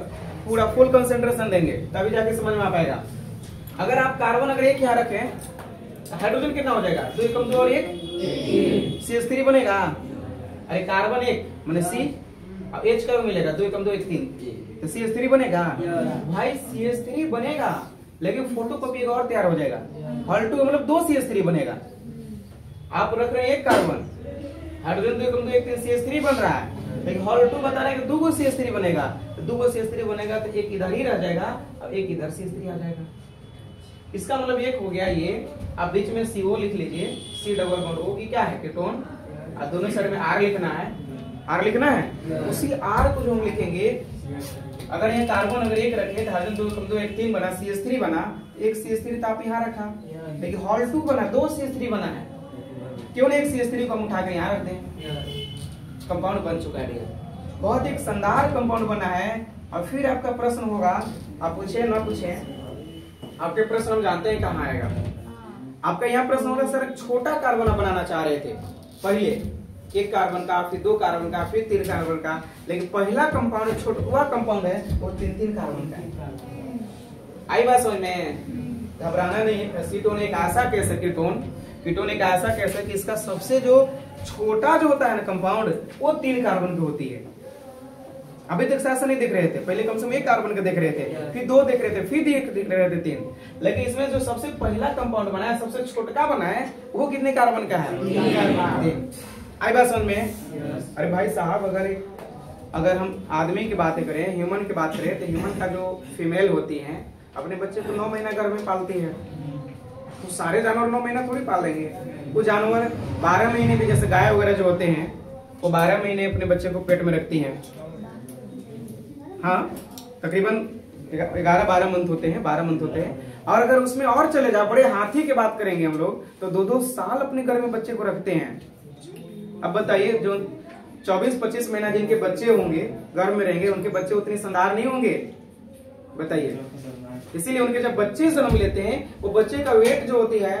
पूरा फुल कंसेंट्रेशन देंगे तभी जाके समझ में आ पाएगा। अगर आप कार्बन अगर एक यहाँ रखें, हाइड्रोजन कितना हो जाएगा? 2 कम 2 और 1 CH3 बनेगा। अरे कार्बन 1 मैंने C, अब H का मिलेगा 2 कम 2 1 3, तो CH3 बनेगा भाई, CH3 बनेगा, लेकिन फोटोकॉपी एक और तैयार हो जाएगा, हॉल 2 मतलब 2 CH3 बनेगा। आप रख रहे हैं एक कार्बन, हाइड्रोजन 2 कम 2 1 3 CH3 बन रहा है, लेकिन हॉल 2 बता रहा है कि 2 CH3 बनेगा, तो 2 CH3 बनेगा तो एक इधर ही रह जाएगा और एक इधर CH3 आ जाएगा। इसका मतलब एक हो गया ये, आप बीच में CO लिख लीजिए, C डबल बॉन्ड O, ये क्या है कीटोन, और दोनों साइड में R लिखना है, R लिखना है। उसी R को जो हम लिखेंगे, अगर ये कार्बन अगर एक रखे तो हाइड्रोजन 2 कम 2 1 3 बना, CH3 बना, एक CH3 तो आप यहाँ रखा, लेकिन हॉल 2 बना, 2 CH3 बना है, क्यों नहीं एक CH3 को हम उठा कर यहाँ रख दें, कंपाउंड बन चुका है। बहुत एक शानदार कंपाउंड बना है। और फिर आपका प्रश्न होगा, आप पूछे ना पूछे, आपके प्रश्न हम जानते हैं कहाँ आएगा। आपका यहाँ प्रश्न होगा सर एक छोटा कार्बन बनाना चाह रहे थे, पहले 1 कार्बन का, फिर 2 कार्बन का, फिर 3 कार्बन का, लेकिन पहला कंपाउंड छोटा कंपाउंड है वो 3-3 कार्बन का है। आई बात समझ में, घबराना नहीं। कीटोन एक ऐसा कैसे, कीटोन एक ऐसा कैसे कि इसका सबसे जो छोटा जो होता है ना कंपाउंड, वो 3 कार्बन की होती है। अभी तक ऐसा नहीं देख रहे थे, पहले कम से कम 1 कार्बन का देख रहे थे, फिर 2 देख रहे थे, फिर 1 देख रहे थे, 3, लेकिन इसमें जो सबसे पहला कंपाउंड बना है, सबसे छोटा बना है, वो कितने कार्बन का है, 3। आई बात समझ में। अरे भाई साहब, अगर हम आदमी की बातें करें, ह्यूमन की बात करें, तो ह्यूमन का जो फीमेल होती है अपने बच्चे को 9 महीना गर्भ में पालती है, तो सारे जानवर 9 महीना थोड़ी पाल लेंगे। वो जानवर 12 महीने भी, जैसे गाय वगैरह जो होते हैं, वो 12 महीने अपने बच्चे को पेट में रखती हैं। हाँ, तकरीबन 11-12 मंथ होते हैं, 12 मंथ होते हैं। और अगर उसमें और चले जाओ, बड़े हाथी की बात करेंगे हम लोग, तो 2-2 साल अपने घर में बच्चे को रखते हैं। अब बताइए, जो 24-25 महीना जिनके बच्चे होंगे, घर में रहेंगे, उनके बच्चे उतने शानदार नहीं होंगे, बताइए। इसीलिए उनके जब बच्चे जन्म लेते हैं, वो बच्चे का वेट जो होती है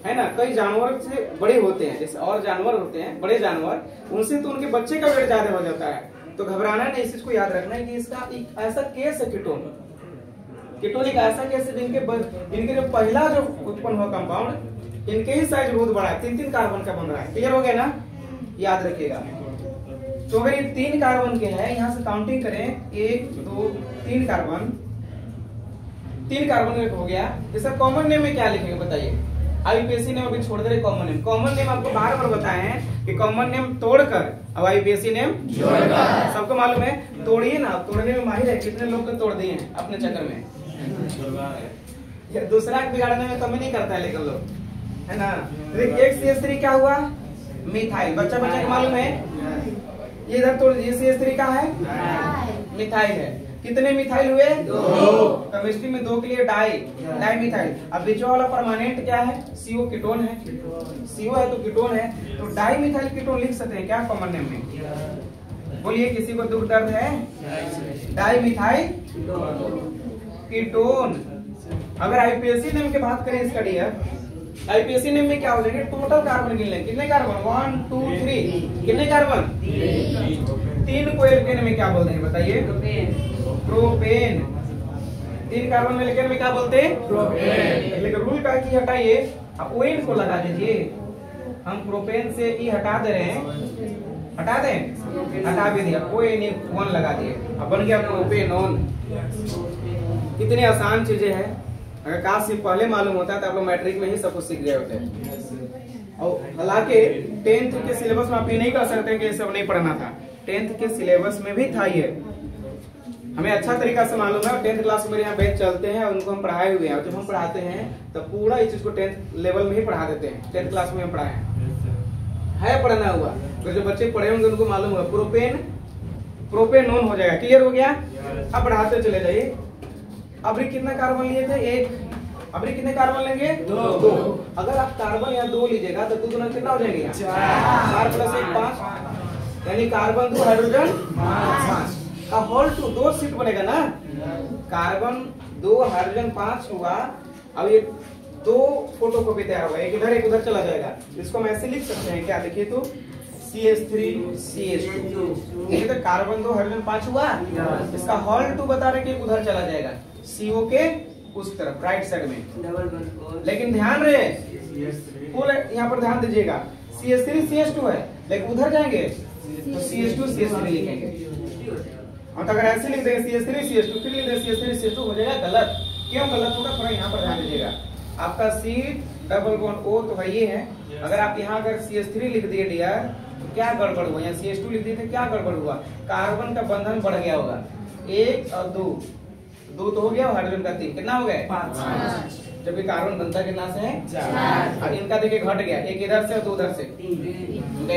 ना, कई जानवर से बड़े होते हैं। जैसे और जानवर होते हैं, बड़े जानवर, उनसे तो उनके बच्चे का वेट ज्यादा हो जाता है। तो घबराना नहीं, इस चीज को याद रखना है कि इसका एक ऐसा केस है कीटोन एक ऐसा केस है जिनके जो पहला जो उत्पन्न हुआ कंपाउंड, इनके ही साइज बहुत बड़ा है, 3-3 कार्बन का बन रहा है। क्लियर हो गया ना, याद रखिएगा। तो अगर ये 3 कार्बन के हैं, यहाँ से काउंटिंग करें, 1 2 3 कार्बन, 3 कार्बन हो गया। इसका कॉमन नेम में क्या लिखेंगे बताइए। आईपीएससी नेम अभी छोड़ दे रहे, कॉमन नेम। कॉमन नेम आपको बार बार बताए हैं कि कॉमन नेम तोड़कर, अब आईपीएससी नेम जोड़कर। सबको मालूम है, तोड़िए ना, तोड़ने में माहिर है। कितने लोग को तोड़ दिए हैं अपने चक्कर में, दूसरा बिगाड़ने में कमी नहीं करता है लेकिन लोग, है ना। एक CH3 क्या हुआ, मिथाइल। बच्चा को मालूम है, ये इधर तोड़, ये CH3 का है, मिथाइल है। कितने मिथाइल हुए, 2। केमिस्ट्री में 2 के लिए डाई मिथाइल। अब बीच वाला परमानेंट क्या है, CO, कीटोन है, CO है तो कीटोन है, तो डाई मिथाइल कीटोन लिख सकते हैं क्या कॉमन नेम में। बोलिए, किसी को दुख दर्द है, डाई मिथाइल कीटोन। अगर आईपीएससी नेम की बात करें इसका डियर, आईपीएससी नेम में क्या हो जाएगा, टोटल कार्बन गिन लें, कितने कार्बन, 1 2 3, कितने कार्बन, 3 को एल्केन में क्या बोलते हैं बताइए, प्रोपेन। 3 कार्बन में एल्केन में क्या बोलते हैं, प्रोपेन। लेकिन रूल का की हटाइए, अब ओएन को लगा दीजिए। हम प्रोपेन से ई हटा दे रहे हैं, हटा दें, हटा भी दिया, ओएन 1 लगा दिए, अब बन गया प्रोपेनोन। कितनी आसान चीजें हैं, अगर काश से पहले मालूम होता है तो आप लोग मैट्रिक में ही सब कुछ सीख गए होते। और हालांकि 10th के सिलेबस में आप ये नहीं कह सकते कि ये सब नहीं पढ़ना था, 10th के सिलेबस में भी था ये, हमें अच्छा तरीका से मालूम है। 10th क्लास में यहाँ बैच चलते हैं, उनको हम पढ़ाए हुए हैं, और जब हम पढ़ाते हैं तो पूरा इस चीज को 10th लेवल में ही पढ़ा देते हैं। 10th क्लास में हम पढ़ाए है पढ़ना हुआ, तो जो बच्चे पढ़े होंगे उनको मालूम होगा। प्रोपेनोन हो जाएगा, क्लियर हो गया। अब बढ़ाते चले जाइए। अभी कितना कार्बन लिए थे, 1। अभी कितने कार्बन लेंगे, 2। अगर आप कार्बन यहाँ 2 लीजिएगा तो 2 गुना कितना हो जाएंगे, 4 + 1 5, यानी कार्बन 2 हाइड्रोजन 5 का होल 2 शिफ्ट बनेगा ना। कार्बन 2 हाइड्रोजन 5 हुआ। अब ये 2 फोटोकॉपी तैयार होगा, एक इधर एक उधर चला जाएगा। इसको हम ऐसे लिख सकते हैं, क्या देखिए तो CH3 CH2, ये तो कार्बन 2 हाइड्रोजन 5 हुआ, इसका होल 2 बता रहे कि उधर चला जाएगा, CO के उस तरफ राइट साइड में। लेकिन ध्यान रहे, फुल यहाँ पर ध्यान दीजिएगा, CH3 CH2 है, लेकिन उधर जाएंगे तो CH2 CH3 लिखेंगे। और अगर ऐसे लिख देंगे CH3 CH2 फिर लिख देंगे CH3 CH2 हो जाएगा गलत। क्यों गलत होगा थोड़ा यहाँ पर ध्यान दीजिएगा। आपका C डबल बॉन्ड O तो वही है। अगर आप यहाँ अगर CH3 लिख दिए डियर तो क्या गड़बड़ हुआ, यहाँ CH2 लिख दिए थे क्या गड़बड़ हुआ, कार्बन का बंधन बढ़ गया होगा। 1 और 2 2 तो हो गया, हाइड्रोजन का 3 कितना हो गया 5, जबकि कार्बन बनता कितना से है 4। और इनका देखिए घट गया, एक इधर से और 2 उधर से,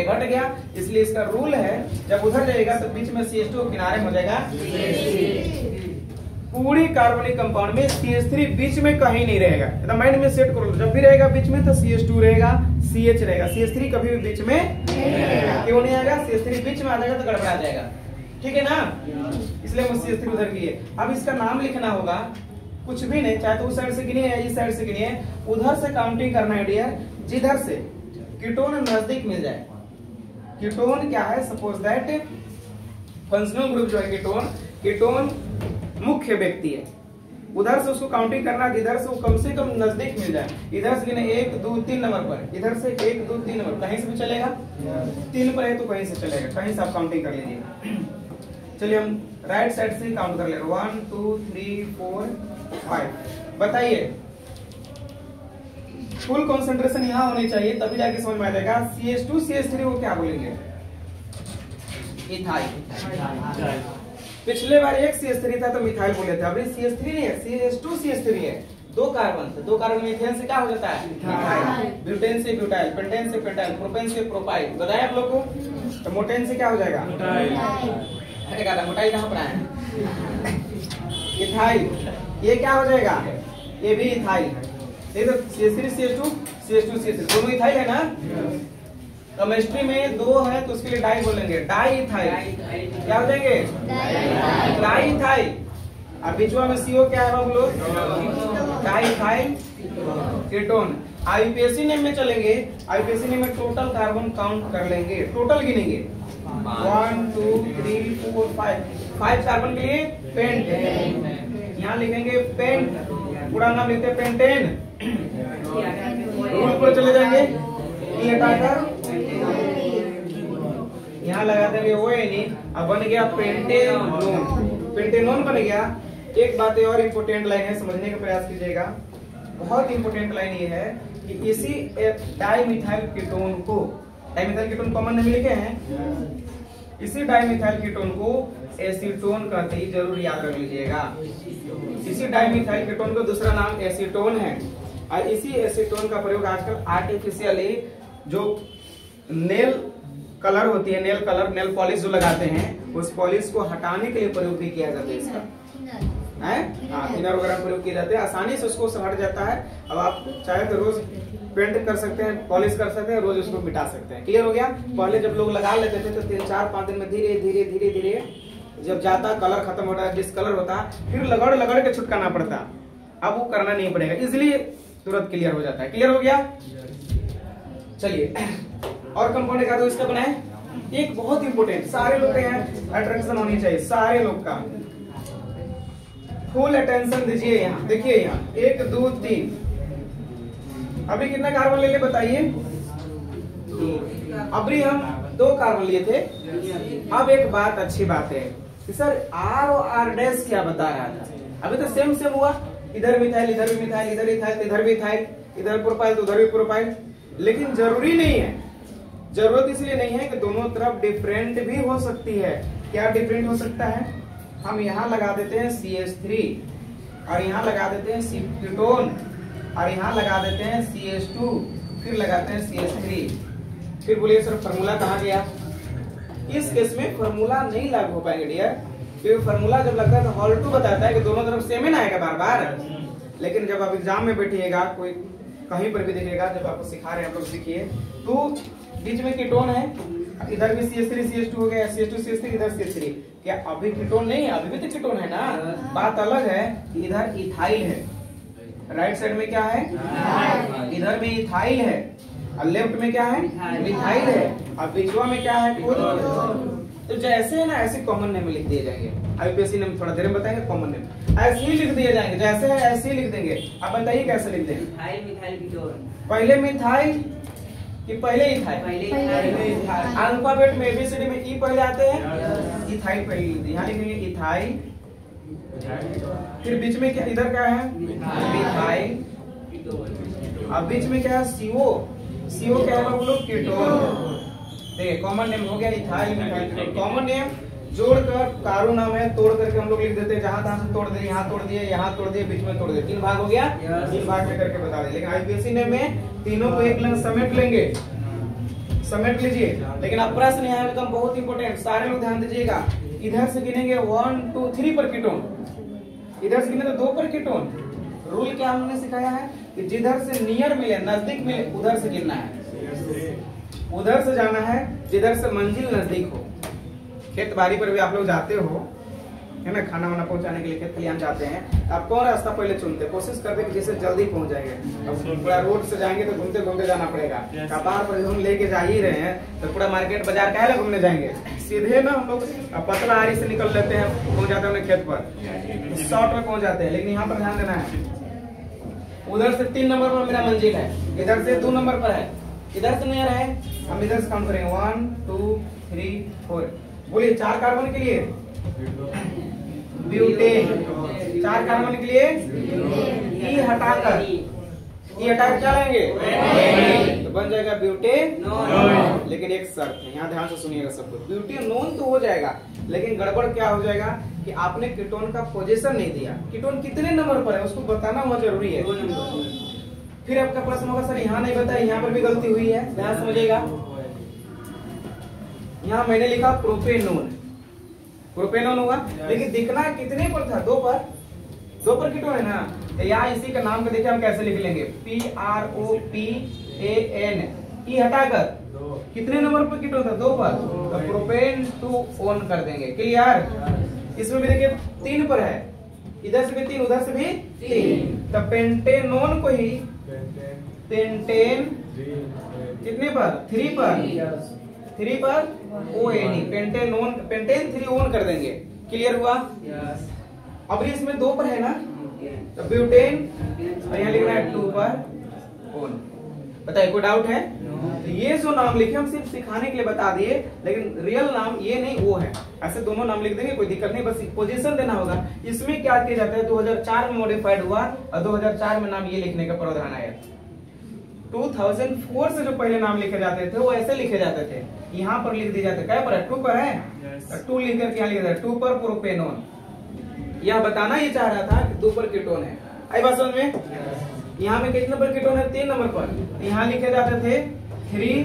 घट गया। इसलिए इसका रूल है जब उधर जाएगा तो बीच में CH2 किनारे हो जाएगा। पूरी कार्बनिक कंपाउंड में CH3 बीच में कहीं नहीं रहेगा, एकदम माइंड में सेट करो। जब भी रहेगा बीच में तो CH2 रहेगा, CH रहेगा, CH3 कभी भी बीच में क्यों नहीं आएगा, CH3 बीच में आ जाएगा तो गड़बड़ा जाएगा, ठीक है ना। इसलिए मुझे CH3 उधर की है। अब इसका नाम लिखना होगा, कुछ भी नहीं, चाहे तो उस साइड से गिनिए या इस साइड से गिनिए, उधर से काउंटिंग करना है डियर, जिधर से कीटोन नजदीक मिल जाए। कीटोन क्या है, सपोज दैट फंक्शनल ग्रुप जो है कीटोन मुख्य व्यक्ति है, उधर से उसको काउंटिंग करना जिधर से वो कम से कम नजदीक मिल जाए। इधर से गिने 1 2 3 नंबर पर, इधर से 1 2 3 नंबर, कहीं से भी चलेगा। 3 पर है तो कहीं से चलेगा, कहीं से आप काउंटिंग कर लीजिए। चलिए हम राइट साइड से काउंट कर ले, 1 2 3 4 5। बताइए फुल कंसंट्रेशन यहाँ होनी चाहिए तभी जाके समझ में आ जाएगा। CH2 CH3 को क्या बोलेंगे, इथाइल। पिछले बार एक CH3 था तो मिथाइल बोले थे, अभी CH3 नहीं है, CH2 CH3 है। 2 कार्बन थे, 2 कार्बन मीथेन से क्या हो जाता है इथाइल, ब्यूटेन से ब्यूटाइल, पेंटेन से पेंटाइल, प्रोपेन से प्रोपाइल। बताया आप लोग को। तो मोटेन से क्या हो जाएगा मोटाइल। अरे गाता मोटाइल कहाँ पर आया, इथाइल। ये क्या हो जाएगा, ये भी इथाइल है। ये तो CH3 CH2 CH2 CH3 दोनों इथाइल है ना। केमिस्ट्री में 2 है तो उसके लिए डाई बोलेंगे, डाई इथाइल। क्या हो जाएंगे डाई इथाइल। अब बीचवा में CO क्या है बाबू लोग, di ethyl ketone. IUPAC name में चलेंगे, IUPAC नेम में टोटल कार्बन काउंट कर लेंगे, टोटल गिनेंगे 1 2 3 4 5 कार्बन के लिए पेंट, यहाँ लिखेंगे पेंट, पूरा नाम लिखते हैं पेंटेन। रूल पर चले जाएंगे, हटाकर यहाँ लगा देंगे ONE, अब बन गया पेंटेनोन। पेंटेनोन बन गया। एक बात और इम्पोर्टेंट लाइन है, समझने का प्रयास कीजिएगा। बहुत इंपोर्टेंट लाइन ये है कि इसी डाइमिथाइल कीटोन को, डाइमिथाइल कीटोन कॉमन नेम लिखे हैं, इसी डाइमिथाइल कीटोन को एसीटोन कहते ही जरूर याद रख लीजिएगा। इसी डाइमिथाइल कीटोन का दूसरा नाम एसीटोन है। और इसी एसीटोन का प्रयोग आजकल आर्टिफिशियली जो नेल कलर होती है, नेल कलर, नेल पॉलिश जो लगाते हैं, उस पॉलिश को हटाने के लिए प्रयोग भी किया जाता है इसका, थिनर वगैरह प्रयोग किए जाते हैं, आसानी से उसको हट जाता है। अब आप चाहे तो रोज पेंट कर सकते हैं, पॉलिश कर सकते हैं, रोज उसको मिटा सकते हैं। क्लियर हो गया। पहले जब लोग लगा लेते थे तो 3 4 5 दिन में धीरे धीरे धीरे धीरे जब जाता कलर खत्म होता है, डिसकलर होता, फिर लगड़ के छुटकाना पड़ता। अब वो करना नहीं पड़ेगा, इसलिए तुरंत क्लियर हो जाता है। क्लियर हो गया। चलिए और कंपाउंड का तो इसका बनाए एक बहुत इंपोर्टेंट, सारे लोग का अटेंशन होनी चाहिए, सारे लोग का फुल अटेंशन दीजिए। यहाँ देखिए, यहाँ 1 2 3, अभी कितना कार्बन ले बताइए। अभी हम 2 कार्बन लिए थे। अब एक बात, अच्छी बात है कि सर R और R' क्या बता रहा था, अभी तो सेम हुआ, इधर मिथाइल, इधर भी मिथाइल, इधर इथाइल, इधर भी इथाइल, इधर प्रोपाइल तो उधर भी प्रोपाइल। लेकिन जरूरी नहीं है, जरूरत इसलिए नहीं है कि दोनों तरफ डिफरेंट भी हो सकती है। क्या डिफरेंट हो सकता है, हम यहाँ लगा देते हैं CH3 और यहाँ लगा देते हैं कीटोन और यहाँ लगा देते हैं CH2, फिर लगाते हैं CH3। फिर बोलिए सर फार्मूला कहाँ गया। इस केस में फार्मूला नहीं लागू हो पाएंगे डियर, क्योंकि फार्मूला जब लगता है तो हॉल 2 बताता है कि दोनों तरफ सेम ही ना आएगा बार बार। लेकिन जब आप एग्जाम में बैठिएगा, कोई कहीं पर भी दिखेगा, जब आपको सिखा रहे हैं आप लोग सीखिए, तो बीच में कीटोन है, इधर भी CH3 CH2 हो गया, CH2 CH3, इधर CH3। क्या अभी कीटोन नहीं है, अभी भी तो कीटोन है ना। बात अलग है, इधर इथाइल है, राइट साइड में क्या है, इधर में इथाइल है, और लेफ्ट में क्या है, मिथाइल है, और बीचवा में क्या है, तो जैसे है ना ऐसे कॉमन नेम लिख दिए जाएंगे। IUPAC नेम थोड़ा देर में बताएंगे, कॉमन नेम ऐसे ही लिख दिए जाएंगे, जैसे है ऐसे ही लिख देंगे। अब बताइए कैसे लिख देंगे। पहले मिथाइल, कि पहले इथाइल? अल्फाबेट में एबीसीडी में ई पहले आते हैं, इथाइल पहले लिखते हैं। यहाँ लिखेंगे इथाइल, फिर बीच में क्या, इधर क्या है मिथाइल, अब बीच में क्या है सीओ, सीओ क्या है बोलो कीटोन। देखिए कॉमन नेम हो गया इथाइल मिथाइल। कॉमन नेम जोड़कर कारो नाम है, तोड़ करके हम लोग लिख देते हैं, जहां तहां से तोड़ दिए, यहाँ तोड़ दिए, यहाँ तोड़ दिए, बीच में तोड़ दिए, 3 भाग हो गया, 3 भाग में करके बता दिए। लेकिन आईपीएससी नेम में तीनों को एक लंग समेट लेंगे, समेट लीजिए। लेकिन अब प्रश्न यहाँ एकदम बहुत इंपॉर्टेंट, सारे लोग ध्यान दीजिएगा। इधर से गिनेंगे 1 2 3 पर कीटोन, इधर से गिने तो 2 पर कीटोन। रूल क्या हमने सिखाया है कि जिधर से नियर मिले, नजदीक मिले, उधर से गिनना है, उधर से जाना है जिधर से मंजिल नजदीक हो। खेत बाड़ी पर भी आप लोग जाते हो है ना, खाना वाना पहुंचाने के लिए खेत खलियान जाते हैं, आप कौन रास्ता पहले चुनते, कोशिश करते कि जैसे जल्दी पहुंच जाएंगे। अब पूरा रोड से जाएंगे तो घूमते घूमते जाना पड़ेगा, कपार पर हम लेके जा ही रहे हैं तो पूरा मार्केट बाजार काहे घूमने जाएंगे, सीधे ना हम लोग पतला आरी से निकल लेते हैं, पहुंच जाते हैं खेत पर, शॉर्ट में पहुंच जाते हैं। लेकिन यहाँ पर ध्यान देना है, उधर से 3 नंबर पर मेरा मंजिल है, इधर से 2 नंबर पर है, इधर से नहीं रहे, हम इधर से काउंट करेंगे 1 2 3 4। बोलिए 4 कार्बन के लिए ब्यूटेन, 4 कार्बन के लिए ई हटाकर, ई हटाकर क्या लेंगे तो बन जाएगा ब्यूटेन। लेकिन एक शर्त है, यहाँ ध्यान से सुनिएगा सब कुछ, ब्यूटेनोन तो हो जाएगा, लेकिन गड़बड़ क्या हो जाएगा कि आपने कीटोन का पोजीशन नहीं दिया, कीटोन कितने नंबर पर है उसको बताना बहुत जरूरी है। फिर आपका प्रश्न होगा सर यहाँ नहीं बताया, यहाँ पर भी गलती हुई है, ध्यान समझिएगा। यहाँ मैंने लिखा प्रोपेनोन, प्रोपेनोन हुआ, लेकिन दिखना कितने पर था, 2 पर, 2 पर कीटोन है ना, तो यहाँ इसी का नाम को देखिए हम कैसे लिख लेंगे, PROPAN, ई हटाकर कितने नंबर पर कीटोन था, 2 पर, तो प्रोपेन 2 ऑन कर देंगे। क्लियर? इसमें भी देखिए 3 पर है, इधर से भी 3, उधर से भी 3, तो पेंटेनोन को ही पेंटेन कितने पर, 3 पर, 3 पर ONE, पेंटेनोन, पेंटेन 3 ऑन कर देंगे। क्लियर हुआ? अब इसमें 2 पर है ना, तो ब्यूटेन, और यहाँ लिखना है 2 पर ऑन। बताइए कोई डाउट है? तो ये जो नाम लिखे हम सिर्फ सिखाने के लिए बता दिए, लेकिन रियल नाम ये नहीं वो है, ऐसे दोनों नाम लिख देंगे कोई दिक्कत नहीं, बस पोजीशन देना होगा। इसमें क्या किया जाता है, 2004 में मॉडिफाइड हुआ और 2004 में नाम ये लिखने का प्रावधान आया। 2004 से जो पहले नाम लिखे जाते थे वो ऐसे लिखे जाते थे, यहाँ पर लिख दिए जाते, क्या पर है, 2 पर है, 2 लिख करके यहाँ लिखा है 2 पर प्रोपेनोन। यह बताना ये चाह रहा था कि 2 पर कीटोन है। आई बात समझ में? यहाँ में कितने पर कीटोन है, 3 नंबर पर, यहाँ लिखे जाते थे 3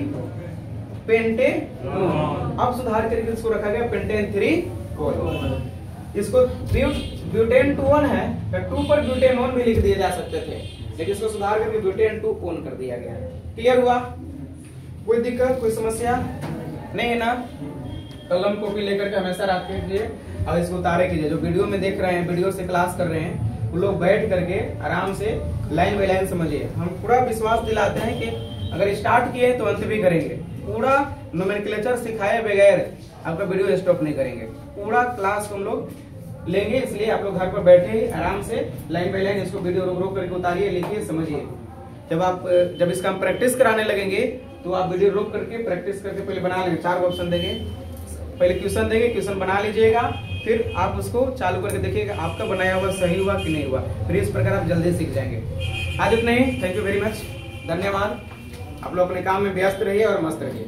पेंटेनोन। अब सुधार करके इसको रखा गया पेंटेन 3। इसको ब्यूटेन 2 ऑन है, 2 पर ब्यूटेनोन भी लिख दिए जा सकते थे, लेकिन इसको सुधार करके ब्यूटेन 2 ऑन कर दिया गया। क्लियर हुआ? कोई दिक्कत, कोई समस्या नहीं है ना? कलम कॉपी लेकर के हमेशा रखिए कीजिए और इसको उतारे कीजिए। जो वीडियो में देख रहे हैं, वीडियो से क्लास कर रहे हैं, वो लोग बैठ करके आराम से लाइन बाई लाइन समझिए। हम पूरा विश्वास दिलाते हैं कि अगर स्टार्ट किए तो अंत भी करेंगे, पूरा नोमेनक्लेचर सिखाए बगैर आपका वीडियो स्टॉप नहीं करेंगे, पूरा क्लास हम लोग लेंगे। इसलिए आप लोग घर पर बैठे ही आराम से लाइन बाई लाइन इसको वीडियो रोक रोक करके उतारिए, लिखिए, समझिए। जब इसका हम प्रैक्टिस कराने लगेंगे तो आप वीडियो रोक करके प्रैक्टिस करके पहले बना लेंगे। 4 ऑप्शन देंगे, पहले क्वेश्चन देंगे, क्वेश्चन बना लीजिएगा, फिर आप उसको चालू करके देखिएगा आपका बनाया हुआ सही हुआ कि नहीं हुआ। फिर इस प्रकार आप जल्दी सीख जाएंगे। आज इतना ही, थैंक यू वेरी मच, धन्यवाद। आप लोग अपने काम में व्यस्त रहिए और मस्त रहिए।